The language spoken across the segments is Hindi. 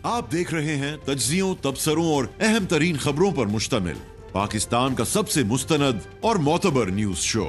आप देख रहे हैं तज्जियों, तबसरों और अहम तरीन खबरों पर मुश्तमिल पाकिस्तान का सबसे मुस्तनद और मोतबर न्यूज शो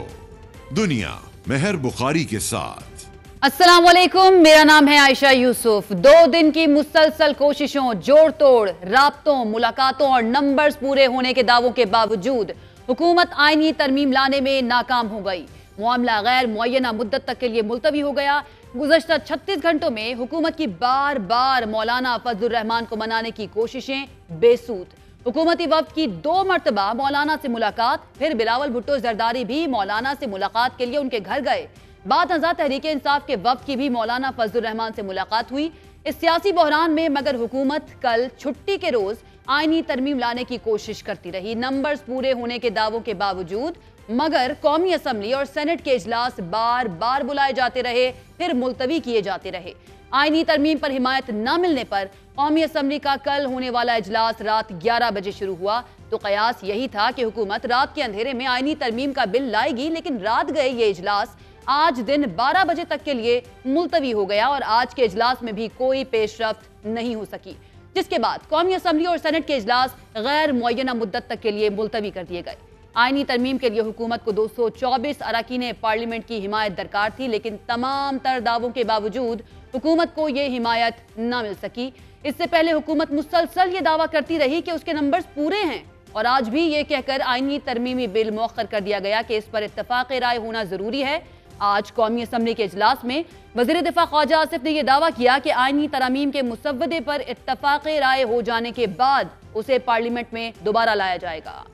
दुनिया मेहर बुखारी के साथ। अस्सलाम वालेकुम, मेरा नाम है आयशा यूसुफ। 2 दिन की मुसलसल कोशिशों, जोड़ तोड़ राब्तों, मुलाकातों और नंबर्स पूरे होने के दावों के बावजूद हुकूमत आईनी तरमीम लाने में नाकाम हो गई। मामला गैर मुअय्यना मुद्दत तक के लिए मुलतवी हो गया। गुज़श्ता 36 घंटों में हुकूमत की बार बार मौलाना फजलुर रहमान को मनाने की कोशिशें बेसूद। हुकूमती वफ्द की 2 मरतबा मौलाना से मुलाकात, फिर बिलावल भुट्टो जरदारी भी मौलाना से मुलाकात के लिए उनके घर गए। बाद नज़र तहरीक इंसाफ के वफ्द की भी मौलाना फजलुर रहमान से मुलाकात हुई। इस सियासी बहरान में मगर हुकूमत कल छुट्टी के रोज आईनी तरमीम लाने की कोशिश करती रही। नंबर्स पूरे होने के दावों के बावजूद मगर कौमी असम्बली और सेनेट के इजलास बार बार बुलाए जाते रहे, फिर मुलतवी किए जाते रहे। आईनी तरमीम पर हिमायत न मिलने पर कौमी असम्बली का कल होने वाला इजलास रात 11 बजे शुरू हुआ। तो कयास यही था कि हुकूमत रात के अंधेरे में आईनी तरमीम का बिल लाएगी, लेकिन रात गए ये इजलास आज दिन 12 बजे तक के लिए मुलतवी हो गया और आज के इजलास में भी कोई पेशरफ्त नहीं हो सकी, जिसके बाद कौमी असम्बली और सेनेट के इजलास गैर मुअय्यना मुद्दत तक के लिए मुलतवी कर दिए गए। आईनी तरमीम के लिए हुकूमत को 224 अरकान पार्लियामेंट की हिमायत दरकार थी, लेकिन तमाम तर दावों के बावजूद हुकूमत को यह हिमायत न मिल सकी। इससे पहले हुकूमत मुसलसल ये दावा करती रही कि उसके नंबर्स पूरे हैं और आज भी ये कहकर आईनी तरमीमी बिल मौखर कर दिया गया कि इस पर इत्तफाक राय होना जरूरी है। आज कौमी असम्बली के इजलास में वज़ीर दिफा ख्वाजा आसिफ ने यह दावा किया कि आईनी तरमीम के मुसव्वदे पर इत्तफाक राय हो जाने के बाद उसे पार्लियामेंट में दोबारा लाया जाएगा।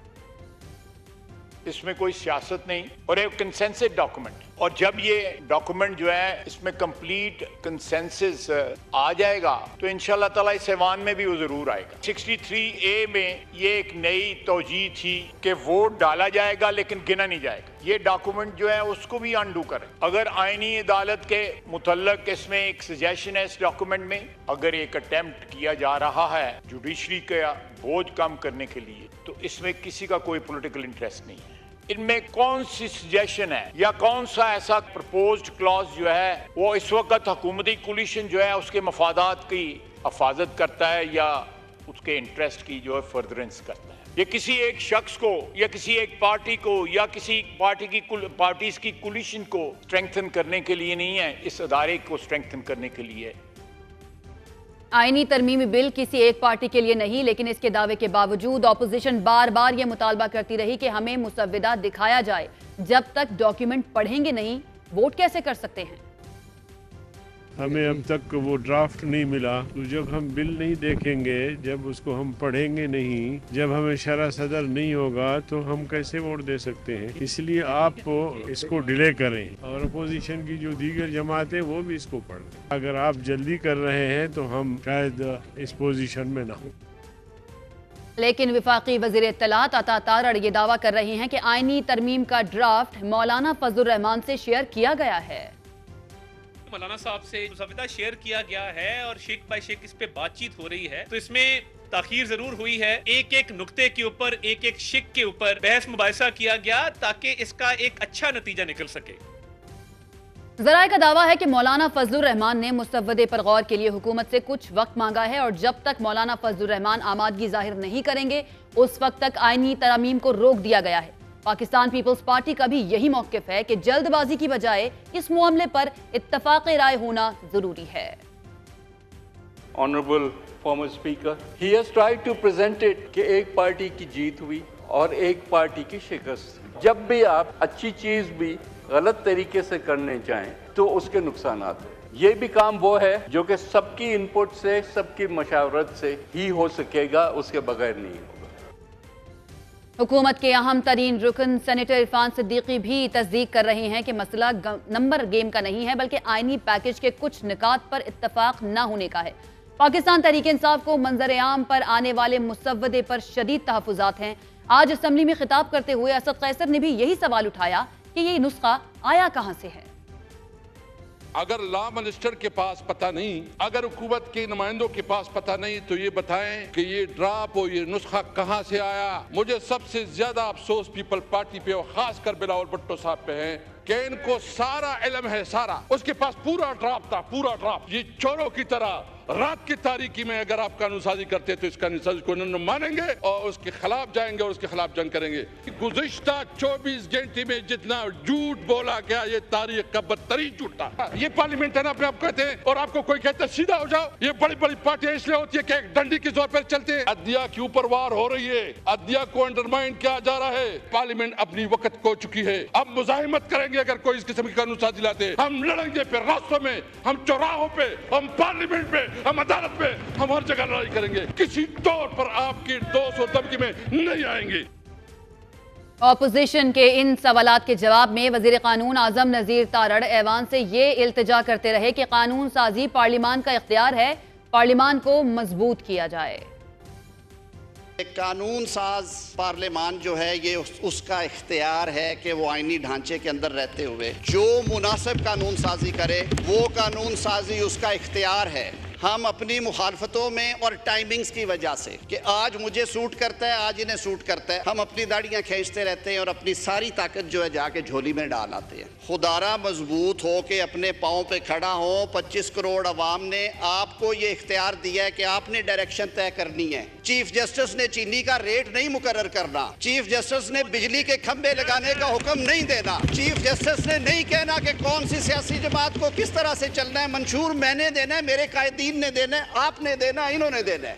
इसमें कोई सियासत नहीं और एक कंसेंसस डॉक्यूमेंट, और जब ये डॉक्यूमेंट जो है इसमें कंप्लीट कंसेंसस आ जाएगा तो इंशाल्लाह ताला इस ऐवान में भी वो जरूर आएगा। 63A में ये एक नई तौजीह थी कि वोट डाला जाएगा लेकिन गिना नहीं जाएगा। ये डॉक्यूमेंट जो है उसको भी अनडू करें। अगर आईनी अदालत के मुतल्लक इसमें एक सजेशन है इस डॉक्यूमेंट में, अगर एक अटेम्प्ट किया जा रहा है जुडिशरी का बोझ कम करने के लिए, तो इसमें किसी का कोई पॉलिटिकल इंटरेस्ट नहीं है। इनमें कौन सी सजेशन है या कौन सा ऐसा प्रपोज्ड क्लॉज जो है वो इस वक्त हुकूमती कोलिशन जो है उसके मफादात की हिफाजत करता है या उसके इंटरेस्ट की जो है फर्दरेंस करता है। ये किसी एक शख्स को या किसी एक पार्टी को या किसी पार्टीज की कोलिशन को स्ट्रेंथन करने के लिए नहीं है, इस अदारे को स्ट्रेंथन करने के लिए। आईनी तरमीमी बिल किसी एक पार्टी के लिए नहीं, लेकिन इसके दावे के बावजूद ऑपोजिशन बार बार यह मुतालबा करती रही कि हमें मुसव्विदा दिखाया जाए। जब तक डॉक्यूमेंट पढ़ेंगे नहीं, वोट कैसे कर सकते हैं? हमें अब तक वो ड्राफ्ट नहीं मिला, तो जब हम बिल नहीं देखेंगे, जब उसको हम पढ़ेंगे नहीं, जब हमें शरह सदर नहीं होगा, तो हम कैसे वोट दे सकते हैं। इसलिए आप इसको डिले करें और अपोजिशन की जो दीगर जमात है वो भी इसको पढ़ लें। अगर आप जल्दी कर रहे हैं तो हम शायद इस पोजीशन में ना हो। लेकिन विफाकी वज़ीर इत्तलात अता तारड़ ये दावा कर रहे हैं कि आईनी तरमीम का ड्राफ्ट मौलाना फजलुर रहमान से शेयर किया गया है। मौलाना साहब से मुसव्विदा शेयर किया गया है और शेख बाय शेख इस पे बातचीत हो रही है, तो इसमें ताखीर जरूर हुई है। एक एक नुक्ते के ऊपर, एक एक शिक के ऊपर बहस मुबाहिसा किया गया ताकि इसका एक अच्छा नतीजा निकल सके। ज़राए का दावा है कि मौलाना फजलुर रहमान ने मुसव्वदे पर गौर के लिए हुकूमत से कुछ वक्त मांगा है और जब तक मौलाना फजलुर रहमान आमादगी जाहिर नहीं करेंगे उस वक्त तक आईनी तरमीम को रोक दिया गया है। पाकिस्तान पीपल्स पार्टी का भी यही मौक़िफ़ है कि जल्दबाजी की बजाय इस मामले पर इत्तफाक राय होना जरूरी है। Honourable former speaker, he has tried to present it कि एक पार्टी की जीत हुई और एक पार्टी की शिकस्त। जब भी आप अच्छी चीज भी गलत तरीके से करने जाएं तो उसके नुकसान आते हैं। ये भी काम वो है जो कि सबकी इनपुट से, सबकी मशावरत से ही हो सकेगा, उसके बगैर नहीं होगा। हुकूमत के अहम तरीन रुकन सेनेटर इरफान सिद्दीकी भी तस्दीक कर रहे हैं कि मसला नंबर गेम का नहीं है, बल्कि आईनी पैकेज के कुछ निकात पर इत्तफाक न होने का है। पाकिस्तान तहरीक इंसाफ को मंजर आम पर आने वाले मुसव्वदे पर शदीद तहफ़्फ़ुज़ात हैं। आज असम्बली में खिताब करते हुए असद कैसर ने भी यही सवाल उठाया कि ये नुस्खा आया कहां से है। अगर लॉ मिनिस्टर के पास पता नहीं, अगर हुकूमत के नुमाइंदों के पास पता नहीं, तो ये बताएं कि ये ड्राफ्ट और ये नुस्खा कहां से आया। मुझे सबसे ज्यादा अफसोस पीपल पार्टी पे और खासकर बिलावल भुट्टो साहब पे है कि इनको सारा इल्म है, सारा उसके पास पूरा ड्राफ्ट था, पूरा ड्राफ्ट। ये चोरों की तरह रात की तारीकी में अगर आप कानून साजी करते तो इस कानून साजी को न मानेंगे और उसके खिलाफ जाएंगे और उसके खिलाफ जंग करेंगे। गुज़िश्ता 24 घंटे में जितना झूठ बोला गया, ये तारीख का बदतरीन झूठ था। ये पार्लियामेंट है ना, अपने आप कहते हैं, और आपको कोई कहता है सीधा हो जाओ। ये बड़ी बड़ी पार्टियां इसलिए होती है कि एक डंडी के जोर पर चलते हैं। अदलिया के ऊपर वार हो रही है, अदलिया को अंडरमाइन किया जा रहा है। पार्लियामेंट अपनी वक्त खो चुकी है। अब मुजाहिमत करेंगे अगर कोई इस किस्म की कानून साजी लाते। हम लड़ेंगे फिर रास्तों में, हम चौराहों पे, हम पार्लियामेंट पे, हम अदालत पे, हम हर जगह लड़ाई करेंगे। किसी तौर पर आपकी दोस्त और धमकी में नहीं आएंगे। ऑपोजिशन के इन सवालात के जवाब में वजीर कानून आजम नजीर तारड़ ऐवान से ये इल्तिजा करते रहे कि कानून साजी पार्लियामान का इख्तियार है, पार्लियामान को मजबूत किया जाए। कानून साज पार्लियामान जो है ये उसका इख्तियार है कि वो आईनी ढांचे के अंदर रहते हुए जो मुनासिब कानून साजी करे, वो कानून साजी उसका इख्तियार है। हम अपनी मुखालफतों में और टाइमिंग्स की वजह से कि आज मुझे सूट करता है, आज इन्हें सूट करता है, हम अपनी दाढ़ियां खींचते रहते हैं और अपनी सारी ताकत जो है जाके झोली में डाल आते हैं। खुदारा मजबूत हो के अपने पाँव पे खड़ा हो। 25 करोड़ अवाम ने आपको ये इख्तियार दिया है कि आपने डायरेक्शन तय करनी है। चीफ जस्टिस ने चीनी का रेट नहीं मुकर्रर करना, चीफ जस्टिस ने बिजली के खंभे लगाने का हुक्म नहीं देना, चीफ जस्टिस ने नहीं कहना कि कौन सी सियासी जमात को किस तरह से चलना है। मंशूर मैंने देना है, मेरे कायदीन ने देना है, आपने देना है, इन्होंने देना है।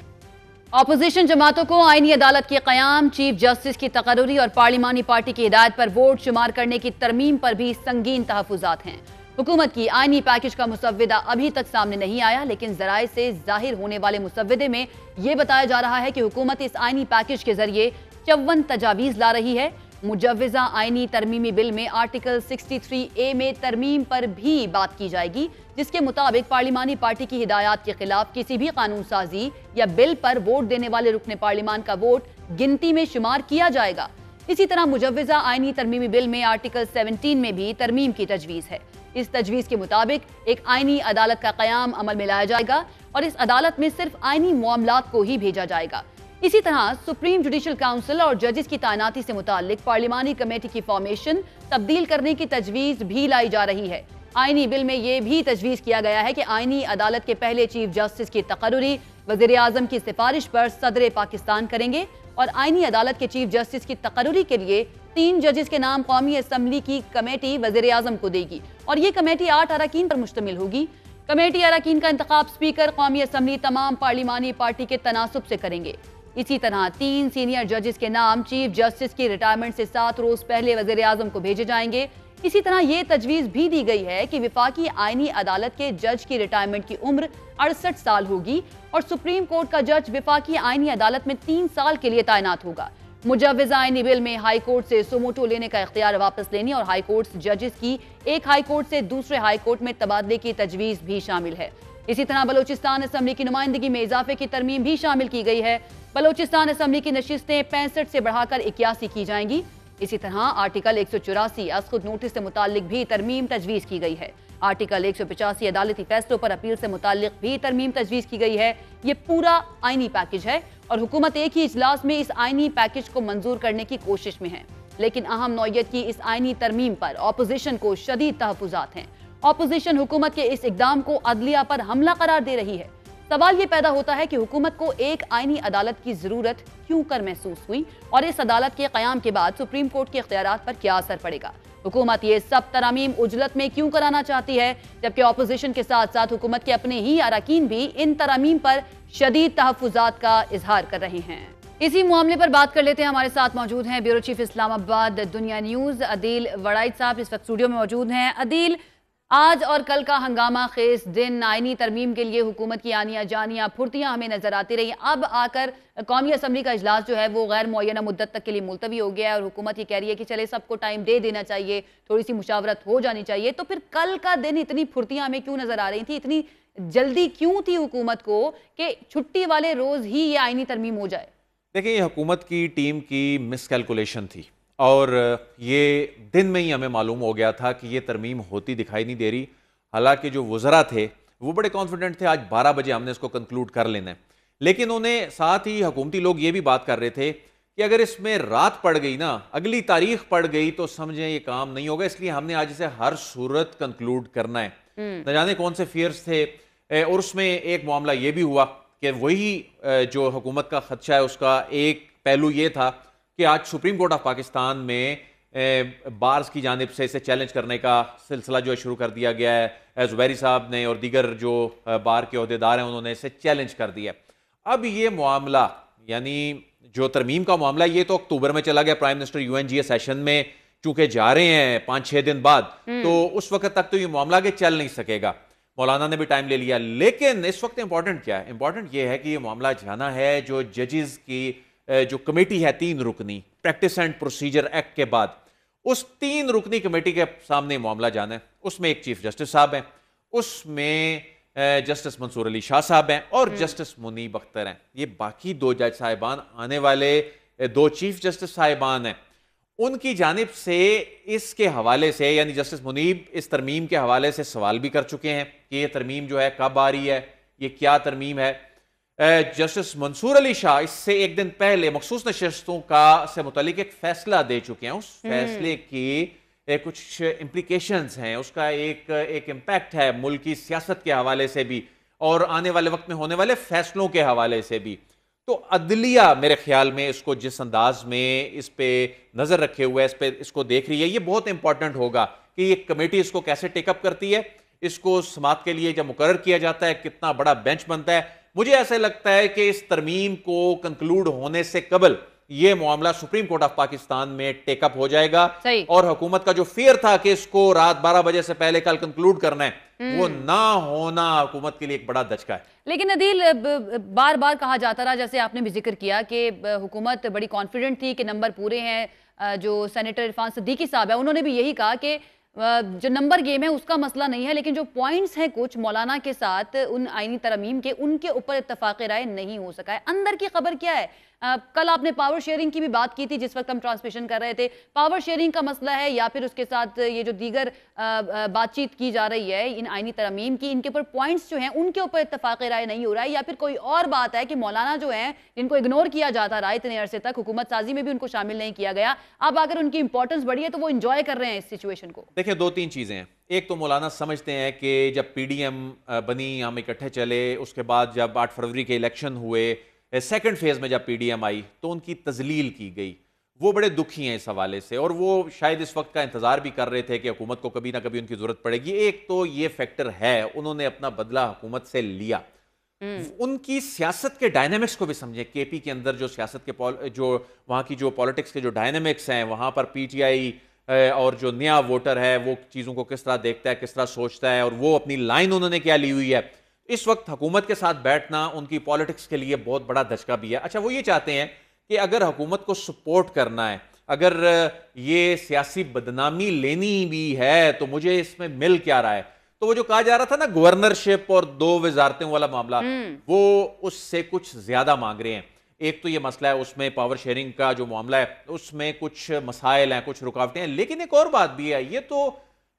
ऑपोजिशन जमातों को आईनी अदालत के क़याम, चीफ जस्टिस की तकर्रुरी और पार्लिमानी पार्टी की हिदायत पर वोट शुमार करने की तरमीम पर भी संगीन तहफ़्फ़ुज़ात हैं। हुकूमत की आईनी पैकेज का मुसव्विदा अभी तक सामने नहीं आया, लेकिन ज़राए से जाहिर होने वाले मुसव्विदे में यह बताया जा रहा है कि हुकूमत इस आईनी पैकेज के जरिए 54 तजावीज़ ला रही है। मुजव्वज़ा आईनी तरमीमी बिल में आर्टिकल 63A में तरमीम पर भी बात की जाएगी, जिसके मुताबिक पार्लिमानी पार्टी की हिदायत के खिलाफ किसी भी कानून साजी या बिल पर वोट देने वाले रुकने पार्लिमान का वोट गिनती में शुमार किया जाएगा। इसी तरह मुजव्वज़ा आईनी तरमीमी बिल में आर्टिकल 17 में भी तरमीम की तजवीज़ है। इस तजवीज़ के मुताबिक एक आईनी अदालत का क़याम अमल में लाया जाएगा और इस अदालत में सिर्फ आईनी मामलात को ही भेजा जाएगा। इसी तरह सुप्रीम जुडिशल काउंसिल और जजेस की तैनाती से मुताल्लिक पार्लिमानी कमेटी की फॉर्मेशन तब्दील करने की तजवीज़ भी लाई जा रही है। आईनी बिल में यह भी तजवीज़ किया गया है कि आईनी अदालत के पहले चीफ जस्टिस की तकर्रुरी वज़ीर आज़म की सिफारिश पर सदर पाकिस्तान करेंगे और आईनी अदालत के चीफ जस्टिस की तकर्रुरी के लिए 3 जजेस के नाम कौमी असम्बली की कमेटी वज़ीर आज़म को देगी और ये कमेटी 8 अरकान पर मुश्तमिल होगी। कमेटी अरकान का इंतखाब स्पीकर कौमी असम्बली तमाम पार्लिमानी पार्टी के तनासुब से करेंगे। इसी तरह 3 सीनियर जजेस के नाम चीफ जस्टिस की रिटायरमेंट से 7 रोज पहले वज़ीर आज़म को भेजे जाएंगे। इसी तरह ये तजवीज़ भी दी गई है कि विफाकी आईनी अदालत के जज की रिटायरमेंट की उम्र 68 साल होगी और सुप्रीम कोर्ट का जज विफाकी आईनी अदालत में 3 साल के लिए तैनात होगा। मुजव्वज़ा आईनी बिल में हाई कोर्ट से सुमोटो लेने का इख्तियार वापस लेने और हाई कोर्ट जजेस की एक हाई कोर्ट से दूसरे हाई कोर्ट में तबादले की तजवीज़ भी शामिल है। इसी तरह बलोचिस्तान असम्बली की नुमाइंदगी में इजाफे की तरमीम भी शामिल की गई है। बलोचिस्तान असम्बली की नशिस्तें 65 से बढ़ाकर 81 की जाएंगी। इसी तरह आर्टिकल 184 अज़ख़ुद नोटिस से मुताल्लिक भी तरमीम तजवीज़ की गई है। आर्टिकल 185 अदालती फैसलों पर अपील से मुताल्लिक भी तरमीम तजवीज़ की गई है। ये पूरा आईनी पैकेज है और हुकूमत एक ही इजलास में इस आईनी पैकेज को मंजूर करने की कोशिश में है, लेकिन अहम नौयत की इस आईनी तरमीम पर ऑपोजिशन को शदीद तहफ़्फ़ुज़ात हैं। ऑपोजिशन हुकूमत के इस इक़दाम को अदलिया पर हमला करार दे रही है। सवाल ये पैदा होता है कि हुकूमत को एक आईनी अदालत की जरूरत क्यों कर महसूस हुई और इस अदालत के क़याम के बाद सुप्रीम कोर्ट के इख्तियारात पर क्या असर पड़ेगा। हुकूमत ये सब तरामीम उजलत में क्यों कराना चाहती है, जबकि ऑपोजिशन के साथ साथ हुकूमत के अपने ही अरकान भी इन तरामीम पर शदीद तहफ़्फ़ुज़ात का इजहार कर रहे हैं। इसी मामले पर बात कर लेते हैं। हमारे साथ मौजूद हैं ब्यूरो चीफ इस्लामाबाद दुनिया न्यूज़ अदील वड़ाइद साहब, इस वक्त स्टूडियो में मौजूद हैं। अदील, आज और कल का हंगामा खेज दिन आईनी तरमीम के लिए हुकूमत की आनिया जानिया फुर्तियां हमें नजर आती रही। अब आकर कौमी असम्बली का इजलास जो है वो गैर मुअय्यना मुद्दत तक के लिए मुलतवी हो गया है और हुकूमत ये कह रही है कि चले सबको टाइम दे देना चाहिए, थोड़ी सी मुशावरत हो जानी चाहिए। तो फिर कल का दिन इतनी फुर्तियां हमें क्यों नजर आ रही थी, इतनी जल्दी क्यों थी हुकूमत को कि छुट्टी वाले रोज ही ये आईनी तरमीम हो जाए? देखिए, हुकूमत की टीम की मिसकैलकुलेशन थी और ये दिन में ही हमें मालूम हो गया था कि ये तरमीम होती दिखाई नहीं दे रही। हालांकि जो वज़रा थे वो बड़े कॉन्फिडेंट थे, आज 12 बजे हमने इसको कंक्लूड कर लेना है, लेकिन उन्हें साथ ही हुकूमती लोग ये भी बात कर रहे थे कि अगर इसमें रात पड़ गई ना, अगली तारीख पड़ गई तो समझें ये काम नहीं होगा, इसलिए हमने आज इसे हर सूरत कंक्लूड करना है। न जाने कौन से फियर्स थे और उसमें एक मामला ये भी हुआ कि वही जो हुकूमत का खदशा है उसका एक पहलू ये था कि आज सुप्रीम कोर्ट ऑफ पाकिस्तान में बार्स की जानिब से इसे चैलेंज करने का सिलसिला जो है शुरू कर दिया गया है। जुबैरी साहब ने और दीगर जो बार के अहदेदार हैं उन्होंने इसे चैलेंज कर दिया। अब ये मामला यानी जो तरमीम का मामला ये तो अक्टूबर में चला गया, प्राइम मिनिस्टर यूएनजीए सेशन में चूंकि जा रहे हैं 5-6 दिन बाद, तो उस वक्त तक तो ये मामला आगे चल नहीं सकेगा। मौलाना ने भी टाइम ले लिया, लेकिन इस वक्त इंपॉर्टेंट क्या है? इंपॉर्टेंट ये है कि ये मामला जाना है जो जजेस की जो कमेटी है 3 रुकनी प्रैक्टिस एंड प्रोसीजर एक्ट के बाद, उस 3 रुकनी कमेटी के सामने मामला जाना है। उसमें एक चीफ जस्टिस साहब हैं, उसमें जस्टिस मंसूर अली शाह साहब हैं और जस्टिस मुनीब अख्तर हैं। ये बाकी 2 जज साहिबान आने वाले 2 चीफ जस्टिस साहिबान हैं, उनकी जानिब से इसके हवाले से यानी जस्टिस मुनीब इस तरमीम के हवाले से सवाल भी कर चुके हैं कि ये तरमीम जो है कब आ रही है, ये क्या तरमीम है। जस्टिस मंसूर अली शाह इससे एक दिन पहले मखसूस नशस्तों का से मुतालिक एक फैसला दे चुके हैं। उस फैसले की कुछ इम्प्लीकेशंस हैं, उसका एक इम्पैक्ट है मुल्क की सियासत के हवाले से भी और आने वाले वक्त में होने वाले फैसलों के हवाले से भी। तो अदलिया मेरे ख्याल में इसको जिस अंदाज में इस पे नजर रखे हुए इसको देख रही है, ये बहुत इंपॉर्टेंट होगा कि ये कमेटी इसको कैसे टेकअप करती है, इसको समाअत के लिए जब मुकर्रर किया जाता है कितना बड़ा बेंच बनता है। मुझे ऐसा लगता है कि इस तरमीम को कंक्लूड होने से कबल ये मामला सुप्रीम कोर्ट ऑफ पाकिस्तान में टेकअप हो जाएगा और हुकूमत का जो फियर था कि इसको रात 12 बजे से पहले कल कंक्लूड करना है वो ना होना हुकूमत के लिए एक बड़ा धचका है। लेकिन अदील बार बार कहा जाता रहा, जैसे आपने भी जिक्र किया कि हुकूमत बड़ी कॉन्फिडेंट थी कि नंबर पूरे हैं। जो सेनेटर इरफान सिद्दीकी साहब है उन्होंने भी यही कहा कि जो नंबर गेम है उसका मसला नहीं है, लेकिन जो पॉइंट्स हैं कुछ मौलाना के साथ उन आईनी तरमीम के, उनके ऊपर इत्तफाक राय नहीं हो सका है। अंदर की खबर क्या है? कल आपने पावर शेयरिंग की भी बात की थी जिस वक्त हम ट्रांसमिशन कर रहे थे। पावर शेयरिंग का मसला है या फिर उसके साथ ये जो दीगर बातचीत की जा रही है इन आईनी तरमीम की, इनके ऊपर पॉइंट्स जो हैं उनके ऊपर इत्तफाक राय नहीं हो रहा है, या फिर कोई और बात है कि मौलाना जो है जिनको इग्नोर किया जाता रहा इतने अरसे तक, हुकूमत साजी में भी उनको शामिल नहीं किया गया, अब अगर उनकी इंपॉर्टेंस बढ़ी है तो वो इंजॉय कर रहे हैं इस सिचुएशन को। देखिए 2-3 चीजें हैं। एक तो मौलाना समझते हैं कि जब पीडीएम बनी हम इकट्ठे चले, उसके बाद जब 8 फरवरी के इलेक्शन हुए, सेकंड फेज में जब पीडीएम आई तो उनकी तजलील की गई, वो बड़े दुखी हैं इस हवाले से और वो शायद इस वक्त का इंतजार भी कर रहे थे कि हुकूमत को कभी ना कभी उनकी जरूरत पड़ेगी। एक तो ये फैक्टर है, उन्होंने अपना बदला हुकूमत से लिया। उनकी सियासत के डायनेमिक्स को भी समझे, केपी के अंदर जो सियासत के जो वहाँ की जो पॉलिटिक्स के जो डायनेमिक्स हैं, वहाँ पर पीटीआई और जो नया वोटर है वो चीज़ों को किस तरह देखता है, किस तरह सोचता है और वो अपनी लाइन उन्होंने क्या ली हुई है। इस वक्त हुकूमत के साथ बैठना उनकी पॉलिटिक्स के लिए बहुत बड़ा धचका भी है। अच्छा, वो ये चाहते हैं कि अगर हुकूमत को सपोर्ट करना है, अगर ये सियासी बदनामी लेनी भी है तो मुझे इसमें मिल क्या रहा है। तो वो जो कहा जा रहा था ना गवर्नरशिप और 2 वजारतों वाला मामला, वो उससे कुछ ज्यादा मांग रहे हैं। एक तो ये मसला है, उसमें पावर शेयरिंग का जो मामला है उसमें कुछ मसाइल हैं, कुछ रुकावटें हैं, लेकिन एक और बात भी है, ये तो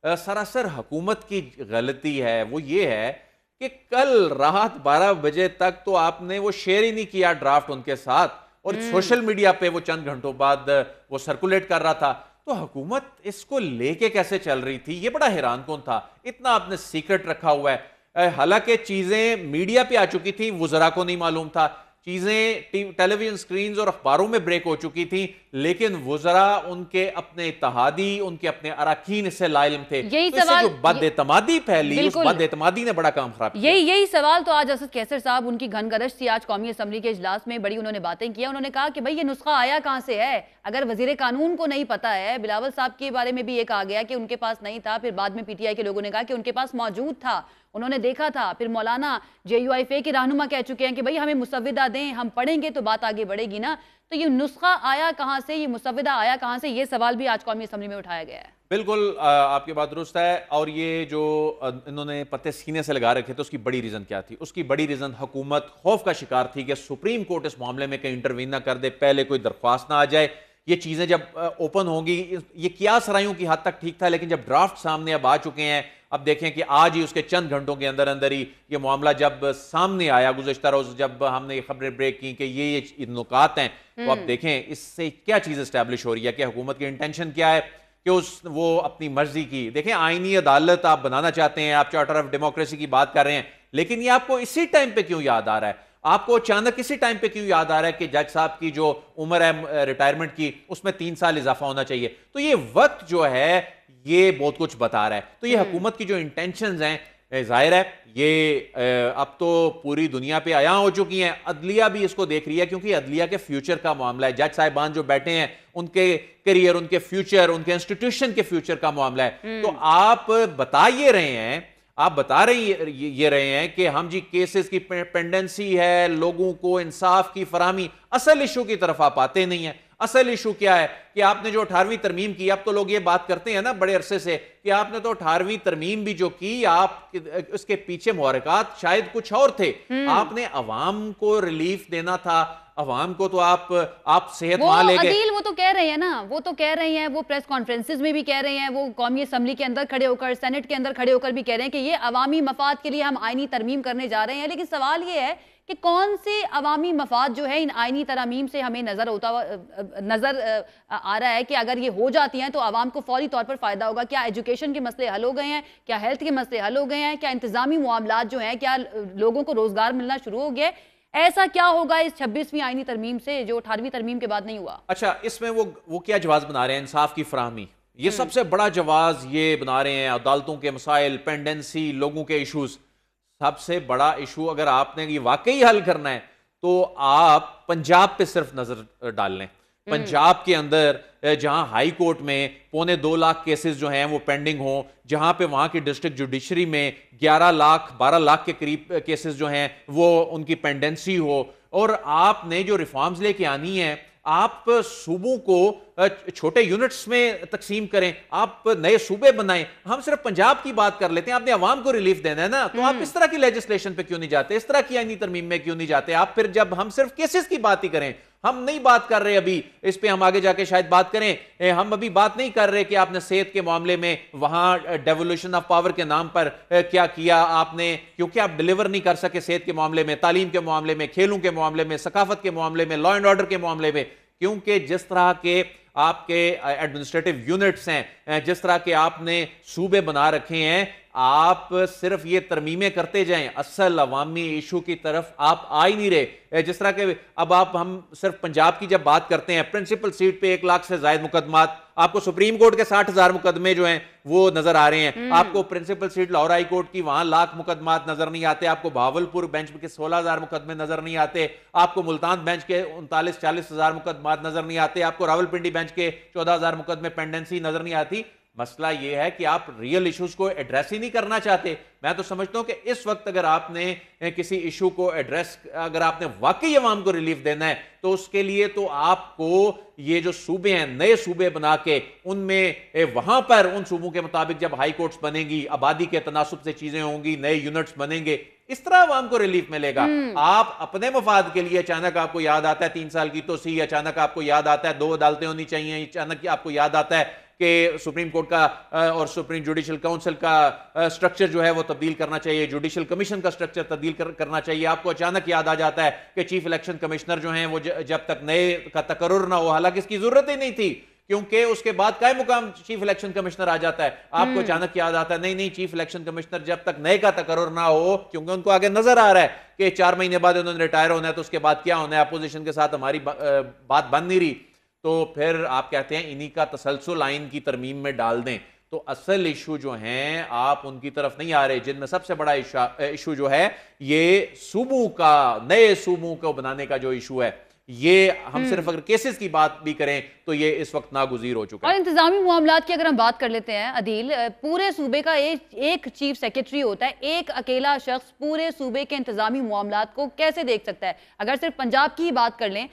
सरासर हुकूमत की गलती है। वो ये है कि कल रात 12 बजे तक तो आपने वो शेयर ही नहीं किया ड्राफ्ट उनके साथ और सोशल मीडिया पे वो चंद घंटों बाद वो सर्कुलेट कर रहा था। तो हुकूमत इसको लेके कैसे चल रही थी, ये बड़ा हैरान कौन था। इतना आपने सीक्रेट रखा हुआ है, हालांकि चीजें मीडिया पे आ चुकी थी, वुज़रा को नहीं मालूम था, चीजें टेलीविजन स्क्रीन्स और अखबारों में ब्रेक हो चुकी थी, लेकिन वुज़रा उनके अपने इत्तेहादी, उनके अपने अरकान इससे लाइल्म थे। यही तो सवाल, जो बदएतमादी फैली, उस बदएतमादी ने बड़ा काम खराब किया। यही सवाल तो आज असद कैसर साहब, उनकी घनगरश थी आज कौमी असम्बली के इजलास में, बड़ी उन्होंने बातें किया। उन्होंने कहा कि भाई ये नुस्खा आया कहां से है, अगर वजीर कानून को नहीं पता है। बिलावल साहब के बारे में भी ये कहा गया कि उनके पास नहीं था, फिर बाद में पीटीआई के लोगों ने कहा कि उनके पास मौजूद था, उन्होंने देखा था। फिर मौलाना JUIFA के रहनुमा कह चुके हैं कि भाई हमें मुसव्विदा दें, हम पढ़ेंगे तो बात आगे बढ़ेगी ना। तो ये नुस्खा आया कहां से, ये मुसव्विदा आया कहां से, ये सवाल भी आज कौमी असम्बली में उठाया गया है। बिल्कुल आपकी बात दुरुस्त है। और ये जो इन्होंने पत्ते सीने से लगा रखे थे उसकी बड़ी रीजन क्या थी? उसकी बड़ी रीजन हुकूमत खौफ का शिकार थी कि सुप्रीम कोर्ट इस मामले में कहीं इंटरवीन ना कर दे, पहले कोई दरख्वास्त ना आ जाए। ये चीजें जब ओपन होंगी, ये क्या सरायों की हद तक ठीक था, लेकिन जब ड्राफ्ट सामने अब आ चुके हैं, अब देखें कि आज ही उसके चंद घंटों के अंदर अंदर ही ये मामला जब सामने आया, गुज़श्ता रोज जब हमने ये खबरें ब्रेक की कि ये नुकात हैं, तो अब देखें इससे क्या चीज़ इस्टेब्लिश हो रही है कि हुकूमत की इंटेंशन क्या है कि वो अपनी मर्जी की। देखें, आईनी अदालत आप बनाना चाहते हैं, आप चार्टर ऑफ डेमोक्रेसी की बात कर रहे हैं, लेकिन ये आपको इसी टाइम पे क्यों याद आ रहा है? आपको अचानक इसी टाइम पे क्यों याद आ रहा है कि जज साहब की जो उम्र है रिटायरमेंट की, उसमें 3 साल इजाफा होना चाहिए? तो ये वक्त जो है ये बहुत कुछ बता रहा है। तो ये हुकूमत की जो इंटेंशंस हैं, जाहिर है ये अब तो पूरी दुनिया पे आया हो चुकी हैं। अदलिया भी इसको देख रही है, क्योंकि अदलिया के फ्यूचर का मामला है। जज साहिबान जो बैठे हैं उनके करियर, उनके फ्यूचर, उनके इंस्टीट्यूशन के फ्यूचर का मामला है। तो आप बता ये रहे हैं, आप बता रहे हैं कि हम जी केसेस की पेंडेंसी है, लोगों को इंसाफ की फराहमी, असल इशू की तरफ आप आते नहीं है। असल इशू क्या है कि आपने जो 18वीं तरमीम की, अब तो लोग ये बात करते हैं ना बड़े अरसे से कि आपने तो 18वीं तरमीम भी जो की, आप उसके पीछे मुहरकात शायद कुछ और थे। आपने अवाम को रिलीफ देना था, अवाम को तो आप सेहत वहां ले गए। वो तो कह रहे हैं ना, वो तो कह रहे हैं, वो प्रेस कॉन्फ्रेंसेस में भी कह रहे हैं, वो कौमी असम्बली के अंदर खड़े होकर, सेनेट के अंदर खड़े होकर भी कह रहे हैं कि ये अवामी मफाद के लिए हम आईनी तरमीम करने जा रहे हैं। लेकिन सवाल ये है कि कौन से अवामी मफाद जो है इन आईनी तरमीम से हमें नजर आ रहा है कि अगर ये हो जाती हैं तो आवाम को फौरी तौर पर फायदा होगा? क्या एजुकेशन के मसले हल हो गए हैं? क्या हेल्थ के मसले हल हो गए हैं? क्या इंतजामी मामलात जो हैं, क्या लोगों को रोजगार मिलना शुरू हो गया? ऐसा क्या होगा इस 26वीं आईनी तरमीम से जो 18वीं तरमीम के बाद नहीं हुआ? अच्छा, इसमें वो क्या जवाब बना रहे हैं? इंसाफ की फराहमी, ये सबसे बड़ा जवाब ये बना रहे हैं। अदालतों के मसाइल, पेंडेंसी, लोगों के इशूज, सबसे बड़ा इशू अगर आपने ये वाकई हल करना है तो आप पंजाब पे सिर्फ नजर डाल लें। पंजाब के अंदर जहां हाई कोर्ट में 2.25 लाख केसेस जो हैं वो पेंडिंग हो, जहां पे वहां की डिस्ट्रिक्ट जुडिशरी में 11 लाख 12 लाख के करीब केसेस जो हैं वो उनकी पेंडेंसी हो, और आपने जो रिफॉर्म्स लेके आनी है, आप सूबों को छोटे यूनिट्स में तकसीम करें, आप नए सूबे बनाएं। हम सिर्फ पंजाब की बात कर लेते हैं, आपने अवाम को रिलीफ देना है ना, तो आप इस तरह की लेजिस्लेशन पे क्यों नहीं जाते? इस तरह की आईनी तरमीम में क्यों नहीं जाते आप? फिर जब हम सिर्फ केसेस की बात ही करें, हम नहीं बात कर रहे अभी इस पे, हम आगे जाके शायद बात करें, हम अभी बात नहीं कर रहे कि आपने सेहत के मामले में वहां डेवोल्यूशन ऑफ पावर के नाम पर क्या किया आपने, क्योंकि आप डिलीवर नहीं कर सके सेहत के मामले में, तालीम के मामले में, खेलों के मामले में, सकाफत के मामले में, लॉ एंड ऑर्डर के मामले में, क्योंकि जिस तरह के आपके एडमिनिस्ट्रेटिव यूनिट्स हैं, जिस तरह के आपने सूबे बना रखे हैं, आप सिर्फ ये तरमीमें करते जाएं, असल अवामी इशू की तरफ आप आ ही नहीं रहे। जिस तरह के अब हम सिर्फ पंजाब की जब बात करते हैं, प्रिंसिपल सीट पे 1 लाख से ज्यादा मुकदमात, आपको सुप्रीम कोर्ट के 60,000 मुकदमे जो हैं वो नजर आ रहे हैं। आपको principal seat Lahore high court की वहां लाख मुकदमात नजर नहीं आते, आपको भावलपुर बेंच के 16,000 मुकदमे नजर नहीं आते, आपको मुल्तान बेंच के 39-40,000 मुकदमात नजर नहीं आते, आपको रावलपिंडी बेंच के 14,000 मुकदमे पेंडेंसी नजर नहीं आती। मसला यह है कि आप रियल इश्यूज को एड्रेस ही नहीं करना चाहते। मैं तो समझता हूं कि इस वक्त अगर आपने किसी इशू को एड्रेस, अगर आपने वाकई अवाम को रिलीफ देना है, तो उसके लिए तो आपको ये जो सूबे हैं, नए सूबे बना के उनमें वहां पर उन सूबों के मुताबिक जब हाई कोर्ट्स बनेंगी, आबादी के तनासुब से चीजें होंगी, नए यूनिट्स बनेंगे, इस तरह अवाम को रिलीफ मिलेगा। आप अपने मफाद के लिए अचानक आपको याद आता है 3 साल की तोसी, अचानक आपको याद आता है 2 अदालतें होनी चाहिए, अचानक आपको याद आता है कि सुप्रीम कोर्ट का और सुप्रीम जुडिशल काउंसिल का स्ट्रक्चर जो है वो तब्दील करना चाहिए, जुडिशल कमीशन का स्ट्रक्चर तब्दील करना चाहिए। आपको अचानक याद आ जाता है कि चीफ इलेक्शन कमिश्नर जो हैं वो जब तक नए का तकर्रुर ना हो, हालांकि इसकी जरूरत ही नहीं थी क्योंकि उसके बाद कायम मुकाम चीफ इलेक्शन कमिश्नर आ जाता है। आपको अचानक याद आता है नहीं चीफ इलेक्शन कमिश्नर जब तक नए का तकर्रुर ना हो, क्योंकि उनको आगे नजर आ रहा है कि 4 महीने बाद उन्होंने रिटायर होना है, तो उसके बाद क्या होना है, अपोजिशन के साथ हमारी बात बन नहीं रही, तो फिर आप कहते हैं इन्हीं का तसलसल आइन की तरमीम में डाल दें। तो असल इशू जो हैं आप उनकी तरफ नहीं आ रहे, जिनमें सबसे बड़ा इशू जो है ये सूबों का, नए सूबों को बनाने का जो इशू है, ये हम सिर्फ अगर केसेस की बात भी करें तो ये इस वक्त नागुज़ीर हो चुका है। और इंतजामी मामलात की अगर हम बात कर लेते हैं अदील, पूरे सूबे का एक चीफ सेक्रेटरी होता है, एक अकेला शख्स पूरे सूबे के इंतजामी मामलात को कैसे देख सकता है? अगर सिर्फ पंजाब की ही बात कर लें,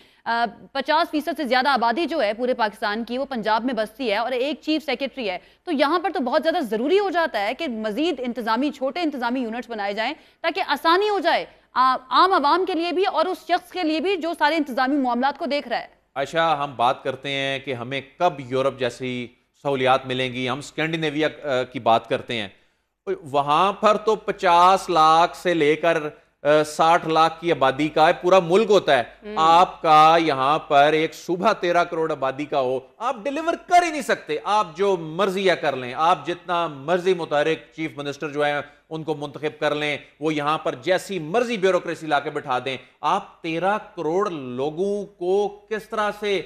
50% से ज्यादा आबादी जो है पूरे पाकिस्तान की वो पंजाब में बसती है और एक चीफ सेक्रेटरी है, तो यहाँ पर तो बहुत ज्यादा जरूरी हो जाता है कि मजीद छोटे इंतजामी यूनिट्स बनाए जाएं ताकि आसानी हो जाए आम आवाम के लिए भी और उस शख्स के लिए भी जो सारे इंतजामी मामलात को देख रहा है। अच्छा, हम बात करते हैं कि हमें कब यूरोप जैसी सहूलियात मिलेंगी, हम स्कैंडिनेविया की बात करते हैं, वहां पर तो 50 लाख से लेकर 60 लाख की आबादी का है, पूरा मुल्क होता है, आपका यहां पर एक सूबा 13 करोड़ आबादी का हो, आप डिलीवर कर ही नहीं सकते। आप जो मर्जी या कर लें, आप जितना मर्जी मुतहरिक चीफ मिनिस्टर जो है उनको मुंतखब कर लें, वो यहां पर जैसी मर्जी ब्यूरोक्रेसी लाके बिठा दें, आप 13 करोड़ लोगों को किस तरह से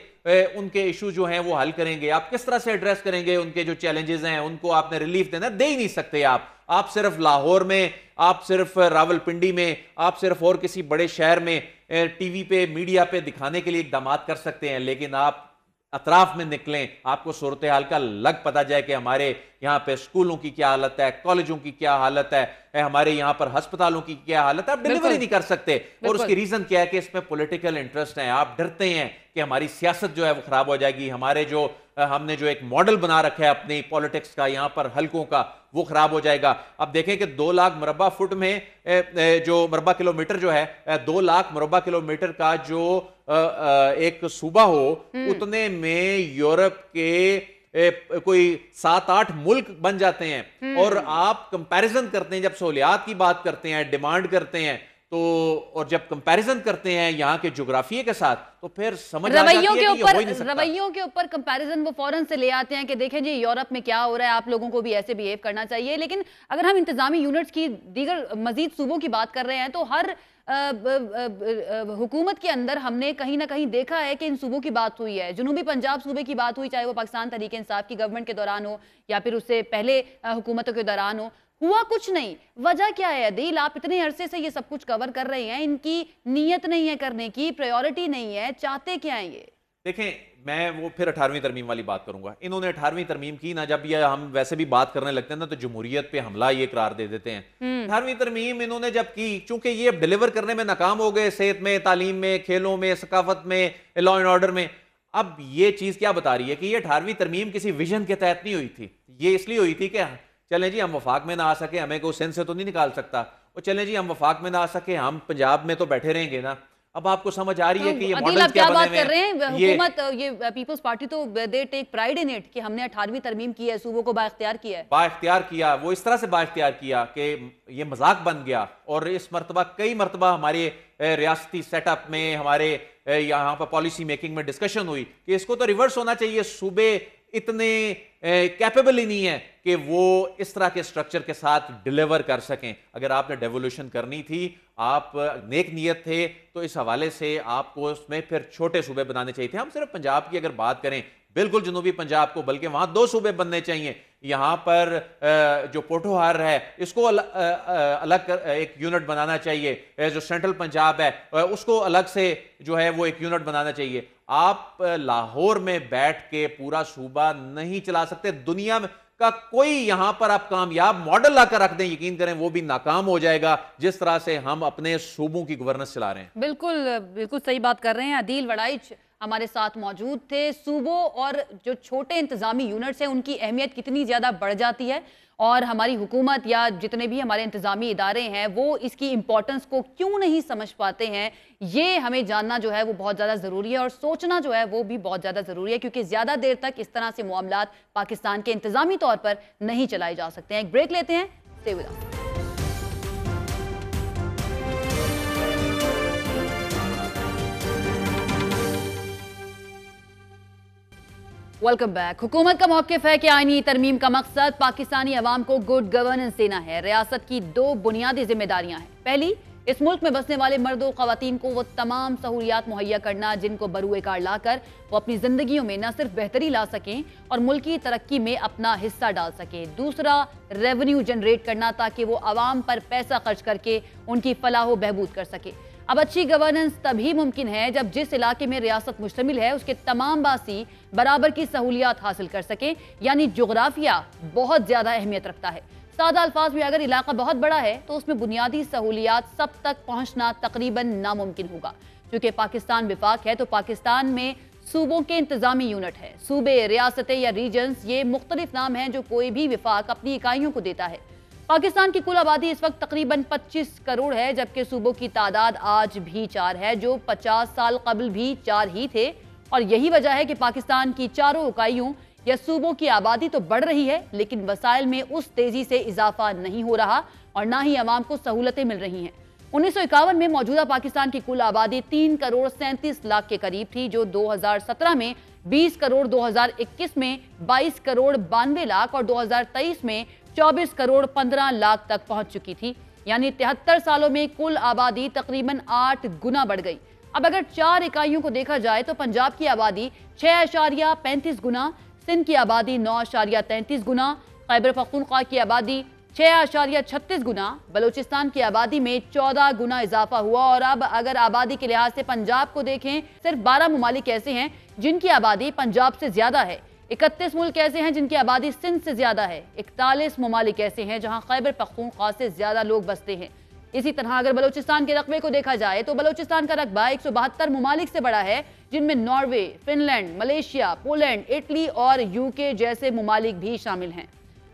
उनके इशू जो हैं वो हल करेंगे? आप किस तरह से एड्रेस करेंगे? उनके जो चैलेंजेस हैं उनको आपने रिलीफ देना, दे ही नहीं सकते आप सिर्फ लाहौर में, आप सिर्फ रावलपिंडी में, आप सिर्फ और किसी बड़े शहर में टीवी पे, मीडिया पे दिखाने के लिए इकदाम कर सकते हैं, लेकिन आप अतराफ में निकलें, आपको सूरत हाल का लग पता जाए कि हमारे यहाँ पे स्कूलों की क्या हालत है, कॉलेजों की क्या हालत है, हमारे यहाँ पर अस्पतालों की क्या हालत है, आप डिलीवरी नहीं कर सकते। और उसकी रीजन क्या है कि इसमें पॉलिटिकल इंटरेस्ट है। आप डरते हैं कि हमारी सियासत जो है वो खराब हो जाएगी, हमने जो एक मॉडल बना रखा है अपनी पॉलिटिक्स का यहाँ पर हल्कों का, वो खराब हो जाएगा। अब देखें कि 2 लाख मुरब्बा फुट में जो मुरब्बा किलोमीटर जो है, 2 लाख मुरब्बा किलोमीटर का जो एक सूबा हो, उतने में यूरोप के कोई 7-8 मुल्क बन जाते हैं। और आप कंपैरिजन करते हैं, जब सहूलियात की बात करते हैं, डिमांड करते हैं, तो और जब कंपैरिजन करते हैं यहाँ के ज्योग्राफिए के साथ, तो फिर समझ आ जाती है कि ये हो ही नहीं सकता। रवैयों के ऊपर कंपैरिजन वो फौरन से ले आते हैं कि देखें जी यूरोप में क्या हो रहा है, आप लोगों को भी ऐसे बिहेव करना चाहिए। लेकिन अगर हम इंतजामी यूनिट्स की दीगर मजीद सूबों की बात कर रहे हैं, तो हर हुकूमत के अंदर हमने कहीं ना कहीं देखा है कि इन सूबों की बात हुई है। जनूबी पंजाब सूबे की बात हुई, चाहे वो पाकिस्तान तहरीक इंसाफ की गवर्नमेंट के दौरान हो या फिर उससे पहले हुकूमतों के दौरान हो, हुआ कुछ नहीं। वजह क्या है अदील? आप इतने अरसे से ये सब कुछ कवर कर रहे हैं, इनकी नीयत नहीं है करने की, प्रायोरिटी नहीं है, चाहते क्या है ये? देखें, मैं वो फिर 18वीं तरमीम वाली बात करूंगा। इन्होंने 18वीं तरमीम की ना, जब ये हम वैसे भी बात करने लगते हैं ना, तो जमहूरियत पे हमला ये करार दे देते हैं। 18वीं तरमीम इन्होंने जब की, चूंकि ये अब डिलीवर करने में नाकाम हो गए, सेहत में, तालीम में, खेलों में, सकाफत में, लॉ एंड ऑर्डर में, अब ये चीज क्या बता रही है कि ये 18वीं तरमीम किसी विजन के तहत नहीं हुई थी। ये इसलिए हुई थी कि चलें जी हम वफाक में ना आ सके, हमें कोई सिंध से तो नहीं निकाल सकता, और चलें जी हम वफाक में ना आ सके, हम पंजाब में तो बैठे रहेंगे ना। अब आपको समझ आ रही है कि ये मॉडल क्या बात कर रहे हैं? हुकूमत, ये पीपल्स पार्टी तो they take pride in it कि हमने 18वीं तरमीम की है, सूबों को बाइख्तियार किया है। बाइख्तियार किया, वो इस तरह से बाइख्तियार किया कि ये मजाक बन गया। और इस मरतबा कई मरतबा हमारे रियासती सेटअप में, हमारे यहाँ पर पॉलिसी मेकिंग में डिस्कशन हुई कि इसको तो रिवर्स होना चाहिए, सूबे इतने कैपेबल ही नहीं है कि वो इस तरह के स्ट्रक्चर के साथ डिलीवर कर सकें। अगर आपने डेवोल्यूशन करनी थी, आप नेक नियत थे, तो इस हवाले से आपको उसमें फिर छोटे सूबे बनाने चाहिए थे। हम सिर्फ पंजाब की अगर बात करें, बिल्कुल जनूबी पंजाब को, बल्कि वहां 2 सूबे बनने चाहिए। यहाँ पर जो पोठोहार है, इसको अलग एक यूनिट बनाना चाहिए। जो सेंट्रल पंजाब है उसको अलग से जो है वो एक यूनिट बनाना चाहिए। आप लाहौर में बैठ के पूरा सूबा नहीं चला सकते। दुनिया में का कोई यहां पर आप कामयाब मॉडल लाकर रख दें, यकीन करें वो भी नाकाम हो जाएगा, जिस तरह से हम अपने सूबों की गवर्नेंस चला रहे हैं। बिल्कुल सही बात कर रहे हैं। अदील वड़ाइच हमारे साथ मौजूद थे। सूबों और जो छोटे इंतजामी यूनिट्स हैं उनकी अहमियत कितनी ज़्यादा बढ़ जाती है, और हमारी हुकूमत या जितने भी हमारे इंतजामी इदारे हैं वो इसकी इम्पोर्टेंस को क्यों नहीं समझ पाते हैं, ये हमें जानना जो है वो बहुत ज़्यादा ज़रूरी है, और सोचना जो है वो भी बहुत ज़्यादा ज़रूरी है, क्योंकि ज़्यादा देर तक इस तरह से मामलात पाकिस्तान के इंतजामी तौर पर नहीं चलाए जा सकते हैं। एक ब्रेक लेते हैं, stay with us. Welcome back. हुकूमत का मौक़िफ़ है कि आईनी तरमीम का मकसद पाकिस्तानी अवाम को गुड गवर्नेंस देना है। रियासत की 2 बुनियादी जिम्मेदारियां हैं। पहली, इस मुल्क में बसने वाले मर्दों ख़वातीन को वो तमाम सहूलियात मुहैया करना जिनको बरूए कार लाकर वो अपनी ज़िंदगियों में न सिर्फ बेहतरी ला सकें और मुल्क की तरक्की में अपना हिस्सा डाल सकें। दूसरा, रेवेन्यू जनरेट करना ताकि वो आवाम पर पैसा खर्च करके उनकी फलाह बहबूद कर सके। अब अच्छी गवर्नेंस तभी मुमकिन है जब जिस इलाके में रियासत मुश्तमिल है उसके तमाम बासी बराबर की सहूलियात हासिल कर सकें, यानी जोग्राफिया बहुत ज़्यादा अहमियत रखता है। सादा अल्फाज में अगर इलाका बहुत बड़ा है तो उसमें बुनियादी सहूलियात सब तक पहुंचना तकरीबन नामुमकिन होगा। क्योंकि पाकिस्तान विफाक है तो पाकिस्तान में सूबों के इंतजामी यूनिट है। सूबे, रियासतें या रीजन्स, ये मुख्तलिफ नाम हैं जो कोई भी विफाक अपनी इकाइयों को देता है। पाकिस्तान की कुल आबादी इस वक्त तकरीबन 25 करोड़ है, जबकि सूबों की तादाद आज भी 4 है, जो 50 साल कबल भी 4 ही थे। और यही वजह है कि पाकिस्तान की चारों इकाइयों या सूबों की आबादी तो बढ़ रही है, लेकिन वसाइल में उस तेजी से इजाफा नहीं हो रहा और ना ही अवाम को सहूलतें मिल रही हैं। 1951 में मौजूदा पाकिस्तान की कुल आबादी 3 करोड़ 37 लाख के करीब थी, जो 2017 में 20 करोड़, 2021 में 22 करोड़ 92 लाख और 2023 में 24 करोड़ 15 लाख तक पहुंच चुकी थी। यानी 73 सालों में कुल आबादी तकरीबन 8 गुना बढ़ गई। अब अगर 4 इकाइयों को देखा जाए तो पंजाब की आबादी 6.35 गुना, सिंध की आबादी 9.33 गुना, खैबर पख्तूनख्वा की आबादी 6.36 गुना, बलूचिस्तान की आबादी में 14 गुना इजाफा हुआ। और अब अगर आबादी के लिहाज से पंजाब को देखें, सिर्फ 12 मुमालिक ऐसे हैं जिनकी आबादी पंजाब से ज्यादा है, 31 मुल्क ऐसे हैं जिनकी आबादी सिंध से ज्यादा है, 41 मुमालिक ऐसे हैं जहां खैबर पख्तूनख्वा से ज्यादा लोग बसते हैं। इसी तरह अगर बलूचिस्तान के रकबे को देखा जाए तो बलूचिस्तान का रकबा 172 मुमालिक से बड़ा है, जिनमें Norway, Finland, Malaysia, Poland, Italy और यूके जैसे मुमालिक भी शामिल हैं।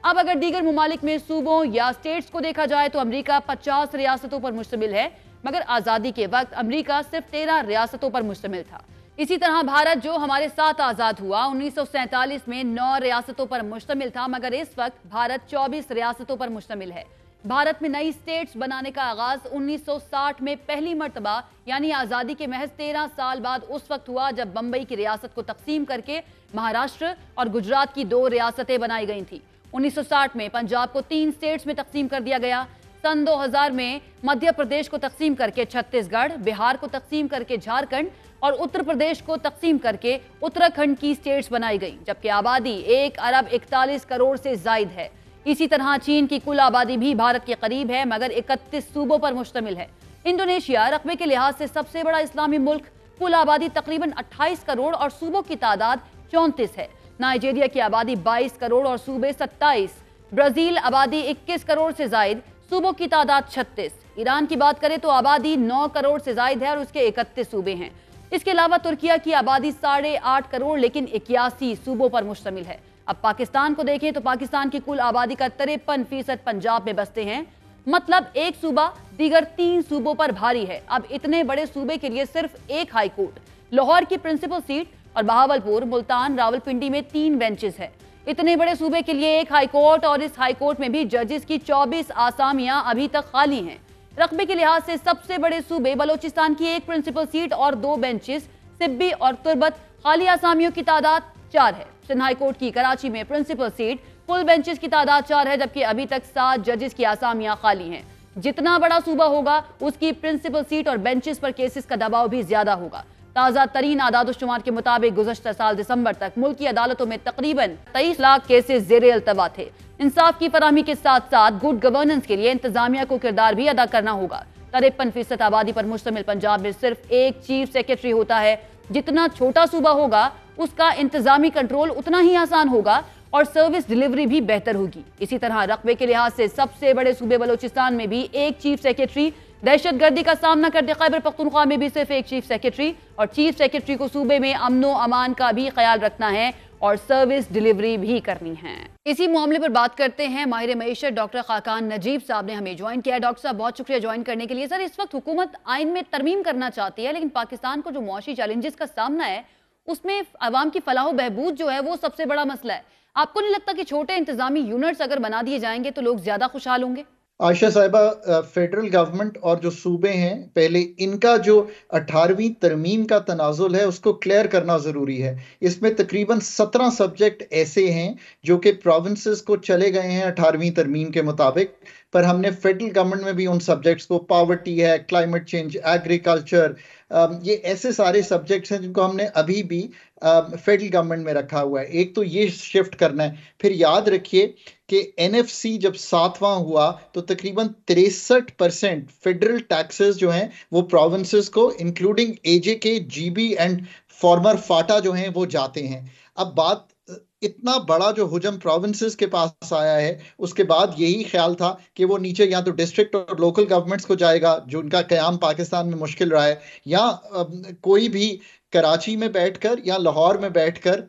अब अगर दीगर मुमालिक में सूबों या स्टेट्स को देखा जाए तो अमेरिका 50 रियासतों पर मुश्तमिल है, मगर आज़ादी के वक्त अमेरिका सिर्फ 13 रियासतों पर मुश्तमिल था। इसी तरह भारत जो हमारे साथ आज़ाद हुआ 1947 में 9 रियासतों पर मुश्तमिल था, मगर इस वक्त भारत 24 रियासतों पर मुश्तमिल है। भारत में नई स्टेट्स बनाने का आगाज 1960 में पहली मर्तबा यानी आज़ादी के महज 13 साल बाद उस वक्त हुआ जब बंबई की रियासत को तकसीम करके महाराष्ट्र और गुजरात की 2 रियासतें बनाई गई थी। 1960 में पंजाब को 3 स्टेट्स में तकसीम कर दिया गया। सन 2000 में मध्य प्रदेश को तकसीम करके छत्तीसगढ़, बिहार को तकसीम करके झारखंड और उत्तर प्रदेश को तकसीम करके उत्तराखंड की स्टेट्स बनाई गई, जबकि आबादी 1 अरब 41 करोड़ से जायद है। इसी तरह चीन की कुल आबादी भी भारत के करीब है, मगर 31 सूबों पर मुश्तमिल है। इंडोनेशिया रकबे के लिहाज से सबसे बड़ा इस्लामी मुल्क, कुल आबादी तकरीबन 28 करोड़ और सूबों की तादाद 34 है। नाइजीरिया की आबादी 22 करोड़ और सूबे 27। ब्राजील आबादी 21 करोड़ से जायद, सूबों की तादाद 36। ईरान की बात करें तो आबादी 9 करोड़ से जायद है और उसके 31 सूबे हैं। इसके अलावा तुर्किया की आबादी 8.5 करोड़ लेकिन 81 सूबों पर मुश्तमिल है। अब पाकिस्तान को देखें तो पाकिस्तान की कुल आबादी का 53% पंजाब में बसते हैं, मतलब एक सूबा दीगर 3 सूबों पर भारी है। अब इतने बड़े सूबे के लिए सिर्फ एक हाई कोर्ट, लाहौर की प्रिंसिपल सीट और बहावलपुर, मुल्तान, रावलपिंडी में 3 बेंचेस है। इतने बड़े सूबे के लिए एक हाई कोर्ट और इस हाई कोर्ट में भी जजेस की 24 आसामियां अभी तक खाली हैं। रकबे के लिहाज से सबसे बड़े सूबे बलोचिस्तान की 1 प्रिंसिपल सीट और 2 बेंचेस, सिब्बी और तुर्बत, खाली आसामियों की तादाद 4 है। सिंध हाई कोर्ट की कराची में प्रिंसिपल सीट, फुल बेंचेस की तादाद 4 है, जबकि अभी तक 7 जजेस की आसामियां खाली हैं। जितना बड़ा सूबा होगा उसकी प्रिंसिपल सीट और बेंचेस पर केसेस का दबाव भी ज्यादा होगा। ताज़ा तरीन आदाद-ओ-शुमार के मुताबिक गुज़श्ता साल दिसंबर तक मुल्क की अदालतों में तकरीबन 23 लाख केसेस ज़ेरे अल्तवा थे। इंसाफ की फराहमी के साथ साथ गुड गवर्नेंस के लिए इंतजामिया को किरदार भी अदा करना होगा। 53% आबादी पर मुश्तमिल पंजाब में सिर्फ एक चीफ सेक्रेटरी होता है। जितना छोटा सूबा होगा उसका इंतजामी कंट्रोल उतना ही आसान होगा और सर्विस डिलीवरी भी बेहतर होगी। इसी तरह रकबे के लिहाज से सबसे बड़े सूबे बलोचिस्तान में भी एक चीफ सेक्रेटरी, दहशतगर्दी का सामना करते खैबर पख्तूनख्वा में भी सिर्फ एक चीफ सेक्रेटरी और चीफ सेक्रेटरी को सूबे में अमनो अमान का भी ख्याल रखना है और सर्विस डिलीवरी भी करनी है। इसी मामले पर बात करते हैं, माहिर मईशत डॉक्टर खाकान नजीब साहब ने हमें ज्वाइन किया। डॉक्टर साहब बहुत शुक्रिया ज्वाइन करने के लिए। सर, इस वक्त हुकूमत आइन में तरमीम करना चाहती है, लेकिन पाकिस्तान को जो मुआशी चैलेंजेस का सामना है उसमें अवाम की फलाह बहबूद जो है वो सबसे बड़ा मसला है। आपको नहीं लगता कि छोटे इंतजामी यूनिट्स अगर बना दिए जाएंगे तो लोग ज्यादा खुशहाल होंगे? आयशा साहिबा, फेडरल गवर्नमेंट और जो सूबे हैं, पहले इनका जो 18वीं तरमीम का तनाजुल है उसको क्लियर करना ज़रूरी है। इसमें तकरीबन 17 सब्जेक्ट ऐसे हैं जो कि प्रोविंसेस को चले गए हैं 18वीं तरमीम के मुताबिक, पर हमने फेडरल गवर्नमेंट में भी उन सब्जेक्ट्स को, पॉवर्टी है, क्लाइमेट चेंज, एग्रीकल्चर, ये ऐसे सारे सब्जेक्ट्स हैं जिनको हमने अभी भी फेडरल गवर्नमेंट में रखा हुआ है। एक तो ये शिफ्ट करना है। फिर याद रखिए कि NFC जब 7वां हुआ तो तकरीबन 63% फेडरल टैक्सेस जो हैं वो प्रोविंसेस को including AJK, GB and former FATA जो हैं वो जाते हैं। अब बात इतना बड़ा जो हुजम प्रोविंसेस के पास आया है, उसके बाद यही ख्याल था कि वो नीचे या तो डिस्ट्रिक्ट और लोकल गवर्नमेंट्स को जाएगा, जो उनका क़याम पाकिस्तान में मुश्किल रहा है, या कोई भी कराची में बैठकर या लाहौर में बैठकर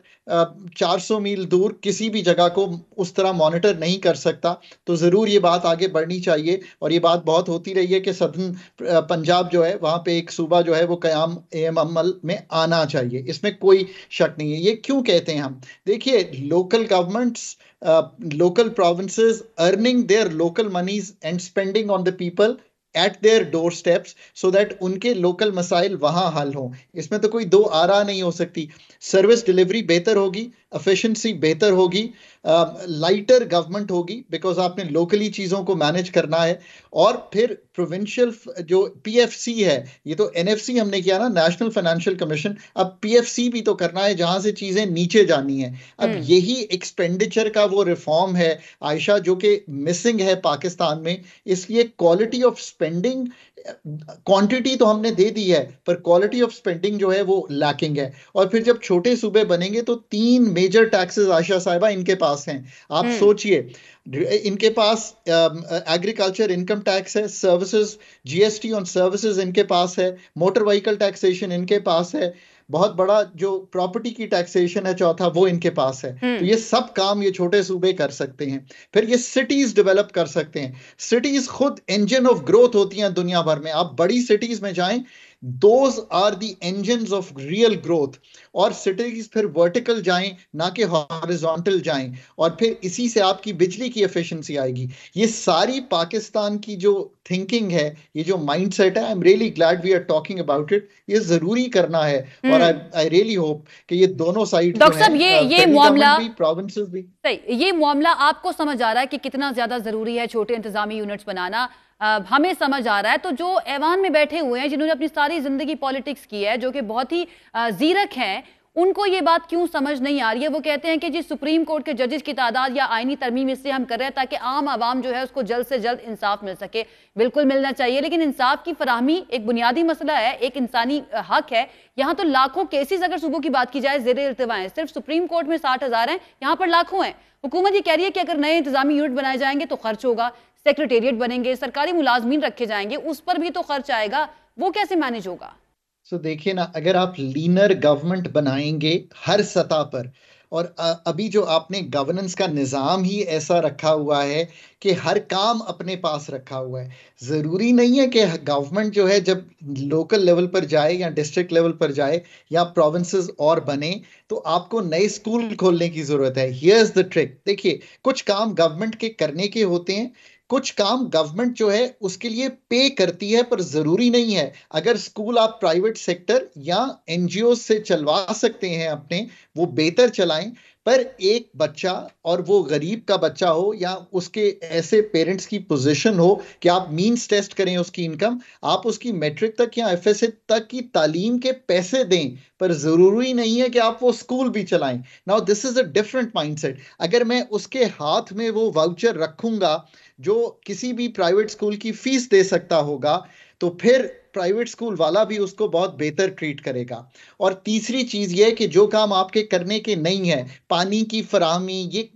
400 मील दूर किसी भी जगह को उस तरह मॉनिटर नहीं कर सकता। तो ज़रूर ये बात आगे बढ़नी चाहिए और ये बात बहुत होती रही है कि सदर्न पंजाब जो है वहाँ पे एक सूबा जो है वो क़याम अमल में आना चाहिए, इसमें कोई शक नहीं है। ये क्यों कहते हैं हम? देखिए, local governments, local provinces earning their local monies and spending on the people eight their door steps so that उनके लोकल मसाइल वहां हल हों। इसमें तो कोई दो आरा नहीं हो सकती। सर्विस डिलीवरी बेहतर होगी, एफिशिएंसी बेहतर होगी, लाइटर गवर्नमेंट होगी बिकॉज आपने लोकली चीजों को मैनेज करना है। और फिर प्रोविंशियल जो पीएफसी है, ये तो एनएफसी हमने किया ना, नेशनल फाइनेंशियल कमीशन, अब पीएफसी भी तो करना है जहां से चीजें नीचे जानी है। अब यही एक्सपेंडिचर का वो रिफॉर्म है आयशा जो कि मिसिंग है पाकिस्तान में। इसलिए क्वालिटी ऑफ स्पेंडिंग, क्वांटिटी तो हमने दे दी है पर क्वालिटी ऑफ स्पेंडिंग जो है वो लैकिंग है। और फिर जब छोटे सूबे बनेंगे तो 3 मेजर टैक्सेस आयशा साहिबा इनके पास हैं। आप सोचिए, इनके पास एग्रीकल्चर इनकम टैक्स है, सर्विसेज जीएसटी ऑन सर्विसेज इनके पास है, मोटर व्हीकल टैक्सेशन इनके पास है, बहुत बड़ा जो प्रॉपर्टी की टैक्सेशन है चौथा वो इनके पास है। तो ये सब काम ये छोटे सूबे कर सकते हैं। फिर ये सिटीज डेवलप कर सकते हैं। सिटीज खुद इंजन ऑफ ग्रोथ होती हैं दुनिया भर में। आप बड़ी सिटीज में जाएं, those are the engines of real growth. और सिटीज फिर वर्टिकल जाएं ना कि हॉरिजॉन्टल जाएं, और फिर इसी से आपकी बिजली की एफिशिएंसी आएगी। ये सारी पाकिस्तान की जो थिंकिंग है, ये जो माइंडसेट है, I am really glad we are talking about it. ये जरूरी करना है और आई रियली होप कि ये दोनों साइड डॉक्टर साहब ये मामला भी, प्रोविंसेस भी, सही, ये मामला आपको समझ आ रहा है कि कितना ज्यादा जरूरी है छोटे इंतजामी यूनिट्स बनाना। हमें समझ आ रहा है। तो जो ऐवान में बैठे हुए हैं जिन्होंने अपनी सारी जिंदगी पॉलिटिक्स की है, जो कि बहुत ही जीरक हैं, उनको ये बात क्यों समझ नहीं आ रही है? वो कहते हैं कि जी सुप्रीम कोर्ट के जजेस की तादाद या आईनी तरमीम इससे हम कर रहे हैं ताकि आम आवाम जो है उसको जल्द से जल्द इंसाफ मिल सके। बिल्कुल मिलना चाहिए, लेकिन इंसाफ की फराहमी एक बुनियादी मसला है, एक इंसानी हक है। यहाँ तो लाखों केसेस अगर सूबों की बात की जाए जेर इल्तिवा हैं, सिर्फ सुप्रीम कोर्ट में 60,000 हैं, यहाँ पर लाखों हैं। हुकूमत ये कह रही है कि अगर नए इंतजामी यूनिट बनाए जाएंगे तो खर्च होगा, सेक्रेटेरिएट बनेंगे, सरकारी मुलाजमीन रखे जाएंगे, उस पर भी तो खर्च आएगा, वो कैसे मैनेज होगा? देखिए ना, अगर आप लीनर गवर्नमेंट बनाएंगे हर सतह पर, और अभी जो आपने गवर्नेंस का निज़ाम ही ऐसा रखा हुआ है कि हर काम अपने पास रखा हुआ है। ज़रूरी नहीं है कि गवर्नमेंट जो है जब लोकल लेवल पर जाए या डिस्ट्रिक्ट लेवल पर जाए या प्रोविंसेस और बने तो आपको नए स्कूल खोलने की ज़रूरत है। Here is the trick. देखिए, कुछ काम गवर्नमेंट के करने के होते हैं, कुछ काम गवर्नमेंट जो है उसके लिए पे करती है, पर जरूरी नहीं है। अगर स्कूल आप प्राइवेट सेक्टर या एनजीओ से चलवा सकते हैं अपने, वो बेहतर चलाएं। पर एक बच्चा, और वो गरीब का बच्चा हो या उसके ऐसे पेरेंट्स की पोजीशन हो कि आप मींस टेस्ट करें उसकी इनकम, आप उसकी मैट्रिक तक या एफएसए तक की तालीम के पैसे दें, पर जरूरी नहीं है कि आप वो स्कूल भी चलाएं। Now this is a different mindset. अगर मैं उसके हाथ में वो वाउचर रखूंगा जो किसी भी प्राइवेट स्कूल की फीस दे सकता होगा, तो फिर प्राइवेट स्कूल वाला भी उसको बहुत बेहतर ट्रीट करेगा। और तीसरी चीज ये है कि जो काम आपके करने के नहीं है, पानी की फराहमी, ये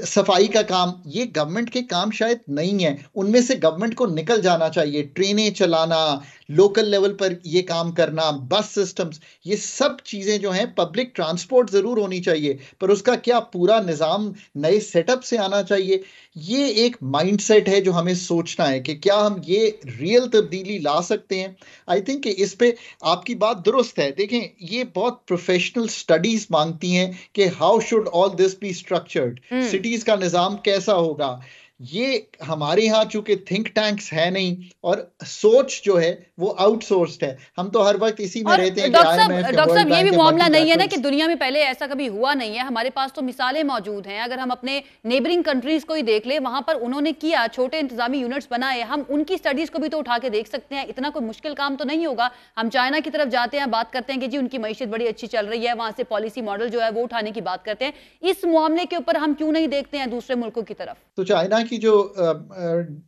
सफाई का काम, ये गवर्नमेंट के काम शायद नहीं है, उनमें से गवर्नमेंट को निकल जाना चाहिए। ट्रेनें चलाना, लोकल लेवल पर ये काम करना, बस सिस्टम्स, ये सब चीजें जो हैं, पब्लिक ट्रांसपोर्ट जरूर होनी चाहिए, पर उसका क्या पूरा निज़ाम नए सेटअप से आना चाहिए। ये एक माइंडसेट है जो हमें सोचना है कि क्या हम ये रियल तब्दीली ला सकते हैं। आई थिंक कि इस पे आपकी बात दुरुस्त है। देखें, ये बहुत प्रोफेशनल स्टडीज मांगती हैं कि how should all this be structured, cities का निज़ाम कैसा होगा। ये हमारे यहाँ चूंकि थिंक टैंक्स है नहीं और सोच जो है वो आउटसोर्स्ड है, हम तो हर वक्त इसी में रहते हैं। डॉक्टर साहब ये भी मामला नहीं है ना कि दुनिया में पहले ऐसा कभी हुआ नहीं है। हमारे पास तो मिसालें मौजूद हैं। अगर हम अपने नेबरिंग कंट्रीज को ही देख ले, वहां पर उन्होंने किया, छोटे इंतजामी यूनिट्स बनाए, हम उनकी स्टडीज को भी तो उठा के देख सकते हैं। इतना कोई मुश्किल काम तो नहीं होगा। हम चाइना की तरफ जाते हैं, बात करते हैं कि जी उनकी मईशत बड़ी अच्छी चल रही है, वहां से पॉलिसी मॉडल जो है वो उठाने की बात करते हैं। इस मामले के ऊपर हम क्यों नहीं देखते हैं दूसरे मुल्कों की तरफ? तो चाइना की जो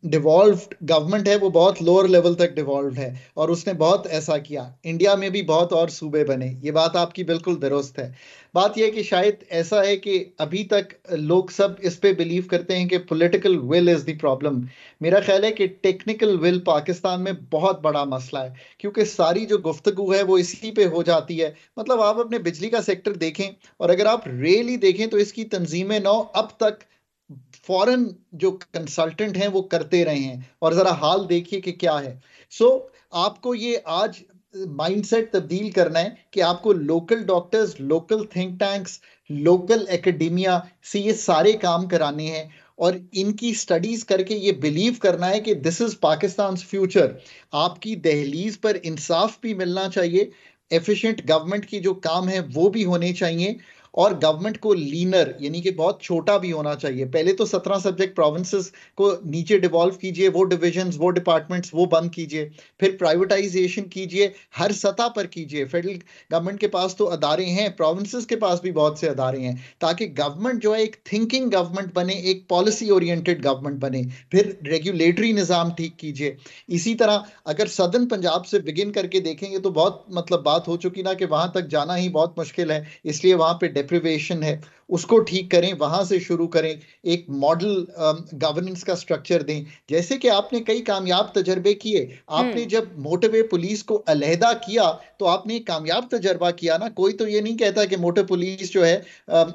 डिवॉल्व्ड गवर्नमेंट है वो बहुत लोअर लेवल तक डिवॉल्व्ड है और उसने बहुत ऐसा किया। इंडिया में भी बहुत और सूबे बने, ये बात आपकी बिल्कुल दुरुस्त है। बात यह कि शायद ऐसा है कि अभी तक लोग सब इस पे बिलीव करते हैं कि political will is the problem. मेरा ख्याल है कि टेक्निकल विल पाकिस्तान में बहुत बड़ा मसला है, क्योंकि सारी जो गुफ्तगू है वो इसी पे हो जाती है। मतलब आप अपने बिजली का सेक्टर देखें और अगर आप रेल ही देखें तो इसकी तंजीमें नौ अब तक फॉरेन जो कंसल्टेंट हैं वो करते रहे हैं, और जरा हाल देखिए कि क्या है। आपको ये आज माइंडसेट तब्दील करना है कि आपको local doctors, local think tanks, local academia से ये सारे काम कराने हैं। और इनकी स्टडीज करके ये बिलीव करना है कि दिस इज पाकिस्तान फ्यूचर। आपकी दहलीज पर इंसाफ भी मिलना चाहिए, एफिशिएंट गवर्नमेंट की जो काम है वो भी होने चाहिए, और गवर्नमेंट को लीनर यानी कि बहुत छोटा भी होना चाहिए। पहले तो 17 सब्जेक्ट प्रोविंसेस को नीचे डिवॉल्व कीजिए, वो डिविजन्स, वो डिपार्टमेंट्स वो बंद कीजिए, फिर प्राइवेटाइजेशन कीजिए, हर सतह पर कीजिए। फेडरल गवर्नमेंट के पास तो अदारे हैं, प्रोविंसेस के पास भी बहुत से अदारे हैं, ताकि गवर्नमेंट जो है एक थिंकिंग गवर्नमेंट बने, एक पॉलिसी ओरिएंटेड गवर्नमेंट बने। फिर रेगुलेटरी निज़ाम ठीक कीजिए। इसी तरह अगर सदर्न पंजाब से बिगिन करके देखेंगे तो बहुत बात हो चुकी ना कि वहां तक जाना ही बहुत मुश्किल है, इसलिए वहां पे डेप्रिवेशन है, उसको ठीक करें, वहां से शुरू करें, एक मॉडल गवर्नेंस का स्ट्रक्चर दें। जैसे कि आपने कई कामयाब तजर्बे किए, आपने जब मोटरवे पुलिस को अलहदा किया तो आपने एक कामयाब तजर्बा किया ना। कोई तो ये नहीं कहता कि मोटर पुलिस जो है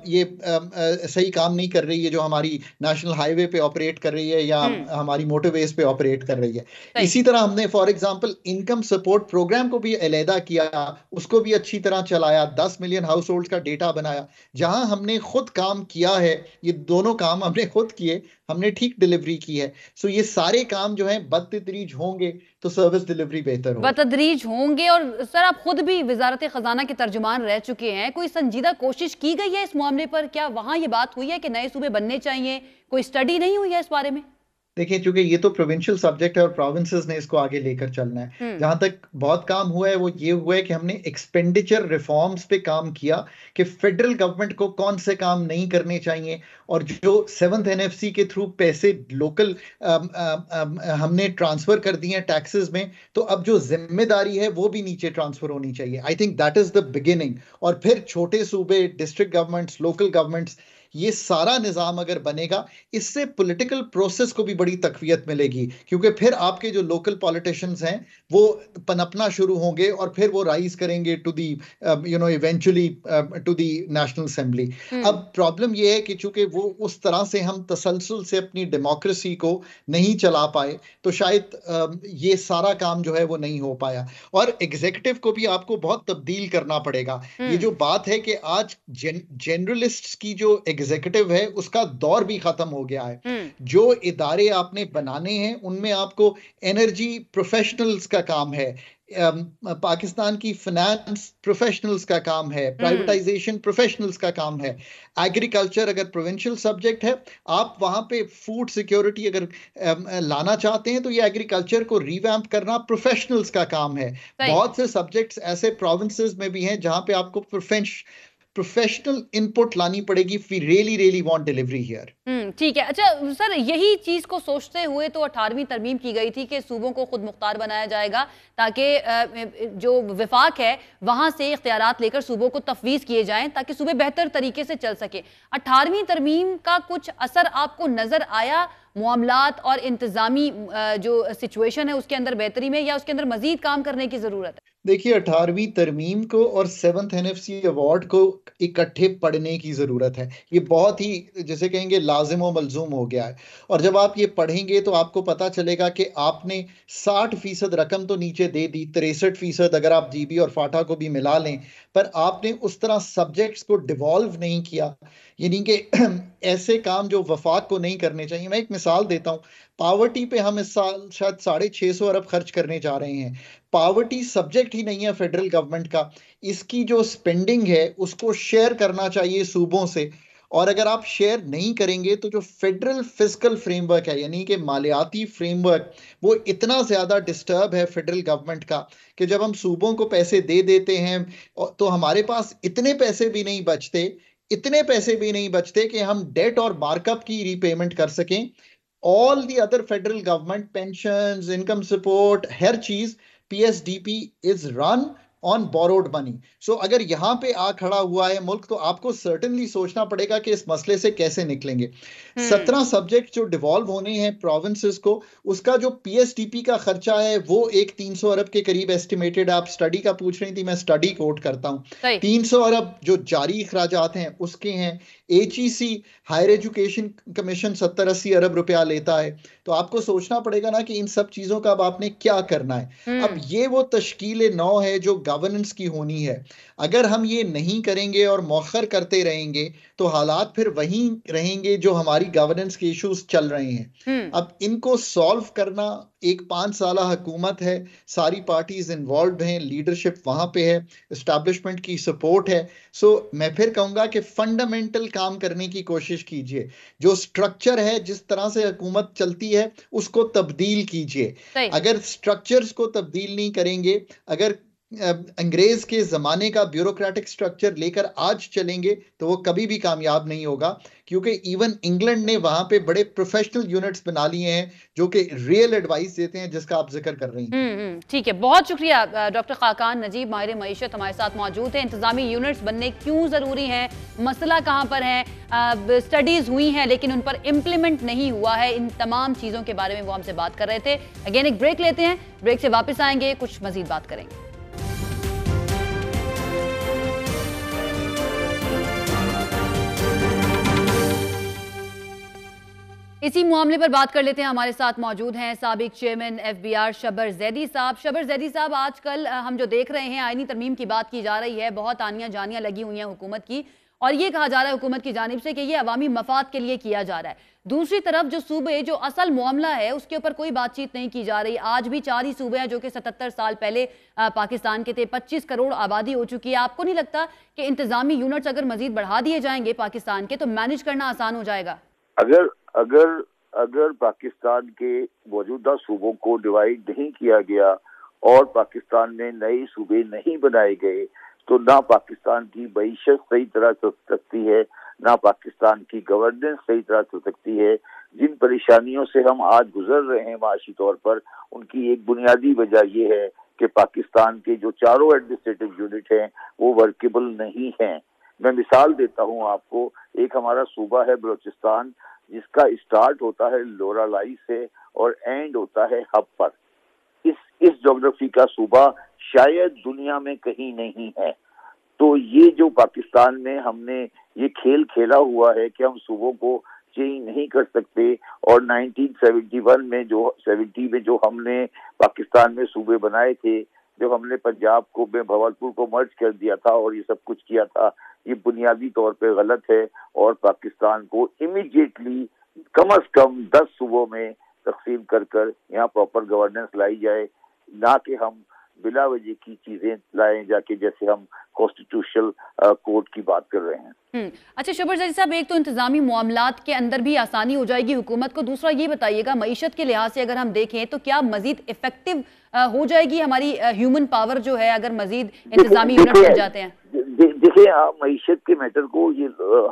ये सही काम नहीं कर रही है, जो हमारी नेशनल हाईवे पे ऑपरेट कर रही है या हमारी मोटरवेज पे ऑपरेट कर रही है। इसी तरह हमने for example income support programme को भी अलहदा किया, उसको भी अच्छी तरह चलाया, 10 मिलियन हाउस होल्ड का डेटा बनाया। जहां हमने खुद काम किया है, ये दोनों काम हमने खुद किए, हमने ठीक डिलीवरी की है। सो ये सारे काम जो हैं बतदरीज होंगे तो सर्विस डिलीवरी बेहतर होगी। बतदरीज होंगे। और सर आप खुद भी वजारत खजाना के तर्जुमान रह चुके हैं, कोई संजीदा कोशिश की गई है इस मामले पर? क्या वहां ये बात हुई है कि नए सूबे बनने चाहिए? कोई स्टडी नहीं हुई है इस बारे में? देखिए, चूंकि ये तो प्रोविंशियल सब्जेक्ट है और प्रोविंसेस ने इसको आगे लेकर चलना है। जहां तक बहुत काम हुआ है वो ये हुआ है कि हमने एक्सपेंडिचर रिफॉर्म्स पे काम किया कि फेडरल गवर्नमेंट को कौन से काम नहीं करने चाहिए, और जो 7th NFC के थ्रू पैसे लोकल हमने ट्रांसफर कर दिए हैं टैक्सेस में, तो अब जो जिम्मेदारी है वो भी नीचे ट्रांसफर होनी चाहिए। I think that is the beginning. और फिर छोटे सूबे, डिस्ट्रिक्ट गवर्नमेंट्स, लोकल गवर्नमेंट्स, ये सारा निज़ाम अगर बनेगा, इससे पॉलिटिकल प्रोसेस को भी बड़ी तकवीत मिलेगी, क्योंकि फिर आपके जो लोकल पॉलिटिशियंस हैं वो पनपना शुरू होंगे और फिर वो राइज करेंगे to the eventually to the national assembly. अब प्रॉब्लम ये है कि चूंकि वो उस तरह से हम तसलसल से अपनी डेमोक्रेसी को नहीं चला पाए, तो शायद ये सारा काम जो है वो नहीं हो पाया। और एग्जीक्यूटिव को भी आपको बहुत तब्दील करना पड़ेगा। ये जो बात है कि आज जनरलिस्ट की जो एग्जीक्यूटिव है उसका दौर भी खत्म हो गया है। जो इदारे आपने बनाने हैं उनमें आपको एनर्जी प्रोफेशनल्स का काम है, पाकिस्तान की फाइनेंस प्रोफेशनल्स का काम है, प्राइवेटाइजेशन प्रोफेशनल्स का काम है, एग्रीकल्चर अगर प्रोविंशियल सब्जेक्ट है, आप वहां पे फूड सिक्योरिटी अगर लाना चाहते हैं तो ये एग्रीकल्चर को रिवैम्प करना प्रोफेशनल्स का काम है। बहुत से सब्जेक्ट्स ऐसे प्रोविंसेस में भी हैं जहां पे आपको प्रोफेशनल इनपुट लानी पड़ेगी। We really want delivery here. ठीक है। अच्छा सर, यही चीज को सोचते हुए तो 18वीं तरमीम की गई थी कि सूबों को खुद मुख्तार बनाया जाएगा, ताकि जो विफाक है वहां से इख्तियारात लेकर सूबों को तफवीज किए जाएं ताकि सूबे बेहतर तरीके से चल सके। 18वीं तरमीम का कुछ असर आपको नजर आया मामलात और इंतजामी जो सिचुएशन है उसके अंदर बेहतरी में, या उसके अंदर मजीद काम करने की जरूरत है? देखिए, 18वीं तरमीम को और 7th NFC अवार्ड को इकट्ठे पढ़ने की जरूरत है। ये बहुत ही जैसे कहेंगे लाजिम व मलजूम हो गया है। और जब आप ये पढ़ेंगे तो आपको पता चलेगा कि आपने 60% रकम तो नीचे दे दी, 63% अगर आप GB और फाटा को भी मिला लें, पर आपने उस तरह सब्जेक्ट्स को डिवॉल्व नहीं किया। यानी कि ऐसे काम जो वफाक को नहीं करने चाहिए। मैं एक मिसाल देता हूँ, पावर्टी पे हम इस साल शायद 650 अरब खर्च करने जा रहे हैं। पावर्टी सब्जेक्ट ही नहीं है फेडरल गवर्नमेंट का। इसकी जो स्पेंडिंग है उसको शेयर करना चाहिए सूबों से, और अगर आप शेयर नहीं करेंगे तो जो फेडरल फिस्कल फ्रेमवर्क है, यानी कि मालियाती फ्रेमवर्क, वो इतना ज़्यादा डिस्टर्ब है फेडरल गवर्नमेंट का कि जब हम सूबों को पैसे दे देते हैं तो हमारे पास इतने पैसे भी नहीं बचते कि हम डेट और मार्कअप की रीपेमेंट कर सकें। All the other federal government pensions, income support, हर चीज PSDP is run on borrowed money. So अगर यहाँ पे आ खड़ा हुआ है मुल्क, तो आपको सर्टेनली सोचना पड़ेगा कि इस मसले से कैसे निकलेंगे। 17 सब्जेक्ट जो डिवॉल्व होने हैं प्रोविंसेस को, उसका जो PSDP का खर्चा है वो एक 300 अरब के करीब एस्टिमेटेड। आप स्टडी का पूछ रही थी, मैं स्टडी कोट करता हूँ। 300 अरब जो जारी इखराजात हैं उसके हैं, HEC हायर एजुकेशन कमीशन 70-80 अरब रुपया लेता है। तो आपको सोचना पड़ेगा ना कि इन सब चीजों का अब आपने क्या करना है। अब ये वो तश्कील नौ है जो गवर्नेंस की होनी है। अगर हम ये नहीं करेंगे और मौखर करते रहेंगे तो हालात फिर वहीं रहेंगे जो हमारी गवर्नेंस के इश्यूज चल रहे हैं। अब इनको सॉल्व करना एक 5 साला हुकूमत है, सारी पार्टीज इन्वॉल्व हैं, लीडरशिप वहां पे है, एस्टैब्लिशमेंट की सपोर्ट है। सो मैं फिर कहूंगा कि फंडामेंटल काम करने की कोशिश कीजिए। जो स्ट्रक्चर है, जिस तरह से हुकूमत चलती है, उसको तब्दील कीजिए। अगर स्ट्रक्चर्स को तब्दील नहीं करेंगे, अगर अंग्रेज के जमाने का ब्यूरोक्रेटिक स्ट्रक्चर लेकर आज चलेंगे तो वो कभी भी कामयाब नहीं होगा, क्योंकि इवन इंग्लैंड ने वहां पे बड़े प्रोफेशनल यूनिट्स बना लिए हैं जो कि रियल एडवाइस देते हैं, जिसका आप जिक्र कर रही हैं। ठीक है, बहुत शुक्रिया डॉक्टर खाकान नजीब, माहिर मईशत हमारे साथ मौजूद हैं। इंतजामी यूनिट्स बनने क्यों जरूरी हैं, मसला कहाँ पर है, स्टडीज हुई हैं लेकिन उन पर इम्प्लीमेंट नहीं हुआ है, इन तमाम चीजों के बारे में वो हमसे बात कर रहे थे। अगेन एक ब्रेक लेते हैं, ब्रेक से वापस आएंगे, कुछ मजीद बात करेंगे। इसी मामले पर बात कर लेते हैं। हमारे साथ मौजूद हैं साबिक चेयरमैन FBR शबर जैदी साहब। शबर जैदी साहब, आजकल हम जो देख रहे हैं, आईनी तरमीम की बात की जा रही है, बहुत आनियां जानियां लगी हुई हैं हुकूमत की, और ये कहा जा रहा है हुकूमत की जानिब से कि ये अवामी मफाद के लिए किया जा रहा है। दूसरी तरफ जो सूबे, जो असल मामला है, उसके ऊपर कोई बातचीत नहीं की जा रही। आज भी 4 ही सूबे हैं जो कि 77 साल पहले पाकिस्तान के थे। 25 करोड़ आबादी हो चुकी है। आपको नहीं लगता कि इंतजामी यूनिट्स अगर मजीद बढ़ा दिए जाएंगे पाकिस्तान के, तो मैनेज करना आसान हो जाएगा? अगर पाकिस्तान के मौजूदा सूबों को डिवाइड नहीं किया गया और पाकिस्तान में नए सूबे नहीं बनाए गए, तो ना पाकिस्तान की मईशत सही तरह चल सकती है, ना पाकिस्तान की गवर्नेंस सही तरह चल सकती है। जिन परेशानियों से हम आज गुजर रहे हैं माशी तौर पर, उनकी एक बुनियादी वजह यह है कि पाकिस्तान के जो चारों एडमिनिस्ट्रेटिव यूनिट हैं वो वर्केबल नहीं हैं। मैं मिसाल देता हूं आपको, एक हमारा सूबा है बलूचिस्तान, जिसका स्टार्ट होता है लोरालाई से और एंड होता है हब पर। इस ज्योग्राफी का सूबा शायद दुनिया में कहीं नहीं है। तो ये जो पाकिस्तान में हमने ये खेल खेला हुआ है कि हम सूबों को चेंज नहीं कर सकते, और 1971 में जो हमने पाकिस्तान में सूबे बनाए थे, जब हमने पंजाब को भवालपुर को मर्ज कर दिया था और ये सब कुछ किया था, ये बुनियादी तौर पे गलत है। और पाकिस्तान को इमीडिएटली कम से कम 10 सूबों में तकसीम कर यहाँ प्रॉपर गवर्नेंस लाई जाए, ना कि हम बिला वजह की चीजें लाएं जाके, जैसे हम कॉन्स्टिट्यूशनल कोर्ट की बात कर रहे हैं। अच्छा शबर जैदी साहब, एक तो इंतजामी मामलात के अंदर भी आसानी हो जाएगी हुकूमत को, दूसरा ये बताइएगा मईशत के लिहाज से अगर हम देखें तो क्या मजीद इफेक्टिव हो जाएगी हमारी ह्यूमन पावर जो है, अगर मजीद इंतजामी यूनिट बन जाते हैं? देखिए, मईशत के मैटर को ये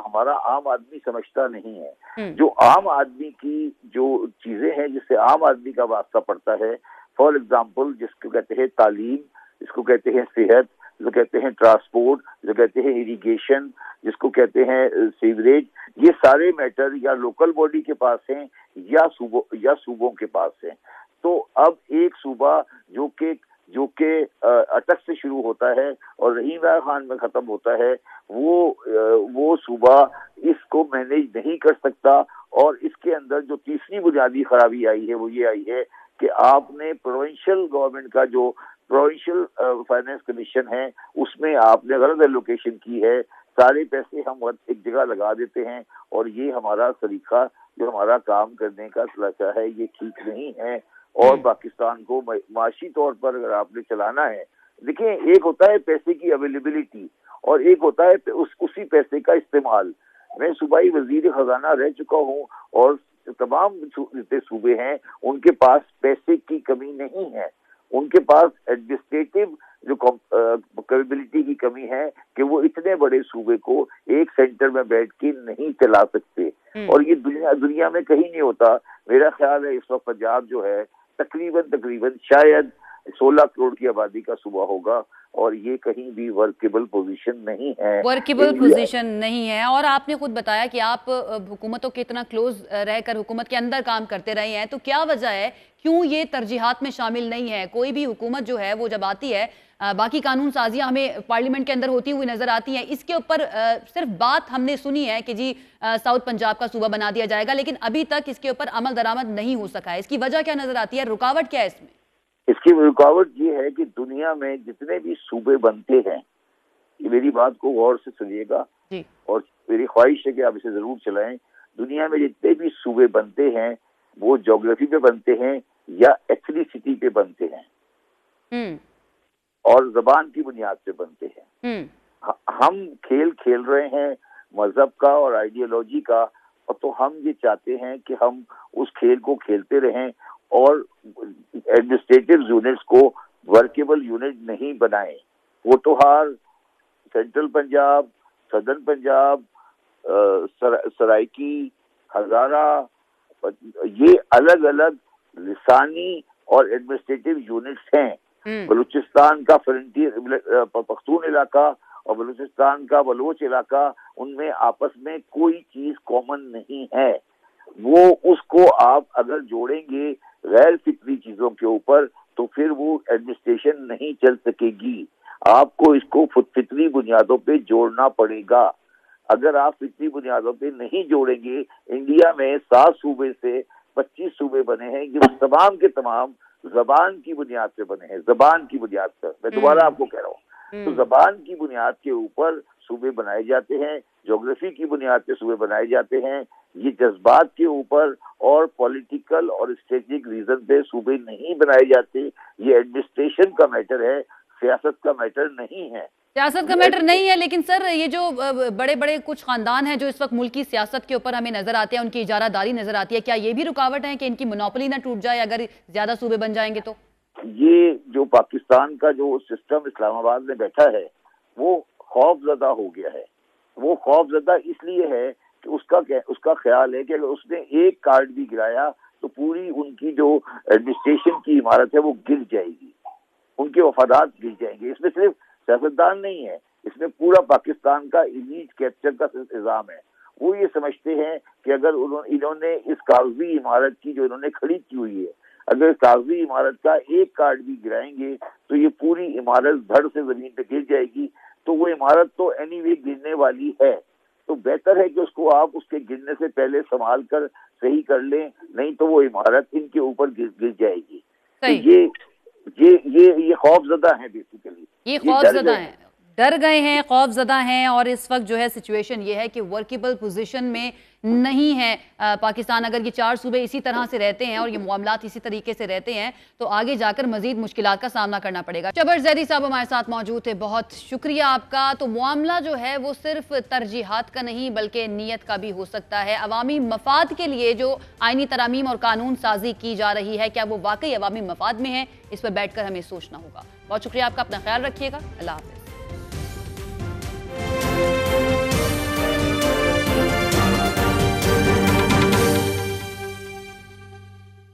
हमारा आम आदमी समझता नहीं है। जो आम आदमी की जो चीजें हैं जिससे आम आदमी का वास्ता पड़ता है, फॉर एग्जाम्पल जिसको कहते हैं तालीम, जिसको कहते हैं सेहत, जिसको कहते हैं ट्रांसपोर्ट, जिसको कहते हैं इरिगेशन, जिसको कहते हैं सीवरेज, ये सारे मैटर या लोकल बॉडी के पास हैं या सूबों के पास हैं। तो अब एक सूबा जो के अटक से शुरू होता है और रहीम खान में खत्म होता है, वो सूबा इसको मैनेज नहीं कर सकता। और इसके अंदर जो तीसरी बुनियादी खराबी आई है वो ये आई है कि आपने प्रोविंशियल गवर्नमेंट का जो प्रोविंशियल फाइनेंस कमीशन है उसमें आपने गलत एलोकेशन की है। सारे पैसे हम एक जगह लगा देते हैं, और ये हमारा तरीका, जो हमारा काम करने का सलीका है, ये ठीक नहीं है। और पाकिस्तान को माशी तौर पर अगर आपने चलाना है, देखिए, एक होता है पैसे की अवेलेबिलिटी और एक होता है उसी पैसे का इस्तेमाल। मैं सूबाई वजीर खजाना रह चुका हूँ और तमाम जितने सूबे हैं उनके पास पैसे की कमी नहीं है, उनके पास एडमिनिस्ट्रेटिव जो कैपेबिलिटी की कमी है कि वो इतने बड़े सूबे को एक सेंटर में बैठ के नहीं चला सकते। और ये दुनिया में कहीं नहीं होता। मेरा ख्याल है इस वक्त पंजाब जो है तकरीबन शायद 16 करोड़ की आबादी का सूबा होगा और ये कहीं भी वर्केबल पोजीशन नहीं है, वर्केबल पोजीशन नहीं है। और आपने खुद बताया कि आप हुकूमतों के इतना क्लोज रहकर हुकूमत के अंदर काम करते रहे हैं, तो क्या वजह है, क्यों ये तरजीहात में शामिल नहीं है? कोई भी हुकूमत जो है वो जब आती है, बाकी कानून साजियां हमें पार्लियामेंट के अंदर होती हुई नजर आती हैं, इसके ऊपर सिर्फ बात हमने सुनी है कि जी साउथ पंजाब का सूबा बना दिया जाएगा, लेकिन अभी तक इसके ऊपर अमल दरामद नहीं हो सका है। इसकी वजह क्या नजर आती है, रुकावट क्या है इसमें? इसकी रुकावट ये है कि दुनिया में जितने भी सूबे बनते हैं, ये मेरी बात को गौर से सुनिएगा और मेरी ख्वाहिश है कि आप इसे जरूर चलाएं, दुनिया में जितने भी सूबे बनते हैं वो ज्योग्राफी पे बनते हैं या एथनिसिटी पे बनते हैं और जबान की बुनियाद पे बनते हैं। हम खेल खेल रहे हैं मजहब का और आइडियोलॉजी का, और तो हम ये चाहते हैं कि हम उस खेल को खेलते रहें और एडमिनिस्ट्रेटिव यूनिट्स को वर्केबल यूनिट नहीं बनाएं। पोटोहार, सेंट्रल पंजाब, सदर्न पंजाब, सराइकी, हजारा, ये अलग अलग लिसानी और एडमिनिस्ट्रेटिव यूनिट्स हैं। बलूचिस्तान का फ्रंटियर पख्तून इलाका और बलूचिस्तान का बलोच इलाका, उनमें आपस में कोई चीज कॉमन नहीं है। वो उसको आप अगर जोड़ेंगे गैर फिक्री चीजों के ऊपर तो फिर वो एडमिनिस्ट्रेशन नहीं चल सकेगी। आपको इसको फिक्री बुनियादों पे जोड़ना पड़ेगा। अगर आप फिक्री बुनियादों पे नहीं जोड़ेंगे, इंडिया में 7 सूबे से 25 सूबे बने हैं, ये तमाम के तमाम जबान की बुनियाद पे बने हैं। जबान की बुनियाद पर मैं दोबारा आपको कह रहा हूँ, तो जबान की बुनियाद के ऊपर सूबे बनाए जाते हैं, ज्योग्राफी की बुनियाद पे सूबे बनाए जाते हैं। ये जज्बात के ऊपर और पॉलिटिकल और स्ट्रेटेजिक रीजन पे सूबे नहीं बनाए जाते। ये एडमिनिस्ट्रेशन का मैटर है, सियासत का मैटर नहीं है। सियासत का मैटर नहीं है, लेकिन सर ये जो बड़े बड़े कुछ खानदान हैं जो इस वक्त मुल्क की सियासत के ऊपर हमें नजर आते हैं, उनकी इजारादारी नजर आती है, क्या ये भी रुकावट है कि इनकी मोनोपोली ना टूट जाए अगर ज्यादा सूबे बन जाएंगे तो? ये जो पाकिस्तान का जो सिस्टम इस्लामाबाद में बैठा है वो खौफजदा हो गया है। वो खौफजदा इसलिए है कि उसका ख्याल है कि अगर उसने एक कार्ड भी गिराया तो पूरी उनकी जो एडमिनिस्ट्रेशन की इमारत है वो गिर जाएगी, उनके वफादात गिर जाएंगे। इसमें सिर्फ सियासतदान नहीं है, इसमें पूरा पाकिस्तान का इलीट कैप्चर का इंतजाम है। वो ये समझते हैं कि अगर इन्होंने इस कागजी इमारत की जो इन्होंने खड़ी की हुई है, अगर इस कागजी इमारत का एक कार्ड भी गिराएंगे तो ये पूरी इमारत धड़ से जमीन पे गिर जाएगी। तो वो इमारत तो एनीवे गिरने वाली है, तो बेहतर है कि उसको आप उसके गिरने से पहले संभाल कर सही कर लें, नहीं तो वो इमारत इनके ऊपर गिर जाएगी। तो ये खौफजदा है, बेसिकली ये खौफजदा है, डर गए हैं, खौफजदा हैं। और इस वक्त जो है सिचुएशन ये है कि वर्केबल पोजीशन में नहीं है पाकिस्तान। अगर ये 4 सूबे इसी तरह से रहते हैं और ये मामलात इसी तरीके से रहते हैं तो आगे जाकर मजीद मुश्किलात का सामना करना पड़ेगा। जबर जैदी साहब हमारे साथ मौजूद थे, बहुत शुक्रिया आपका। तो मामला जो है वो सिर्फ तरजीहात का नहीं बल्कि नीयत का भी हो सकता है। अवामी मफाद के लिए जो आईनी तरामीम और कानून साजी की जा रही है, क्या वो वाकई अवामी मफाद में है, इस पर बैठ कर हमें सोचना होगा। बहुत शुक्रिया आपका, अपना ख्याल रखिएगा, अल्लाह हाफिज।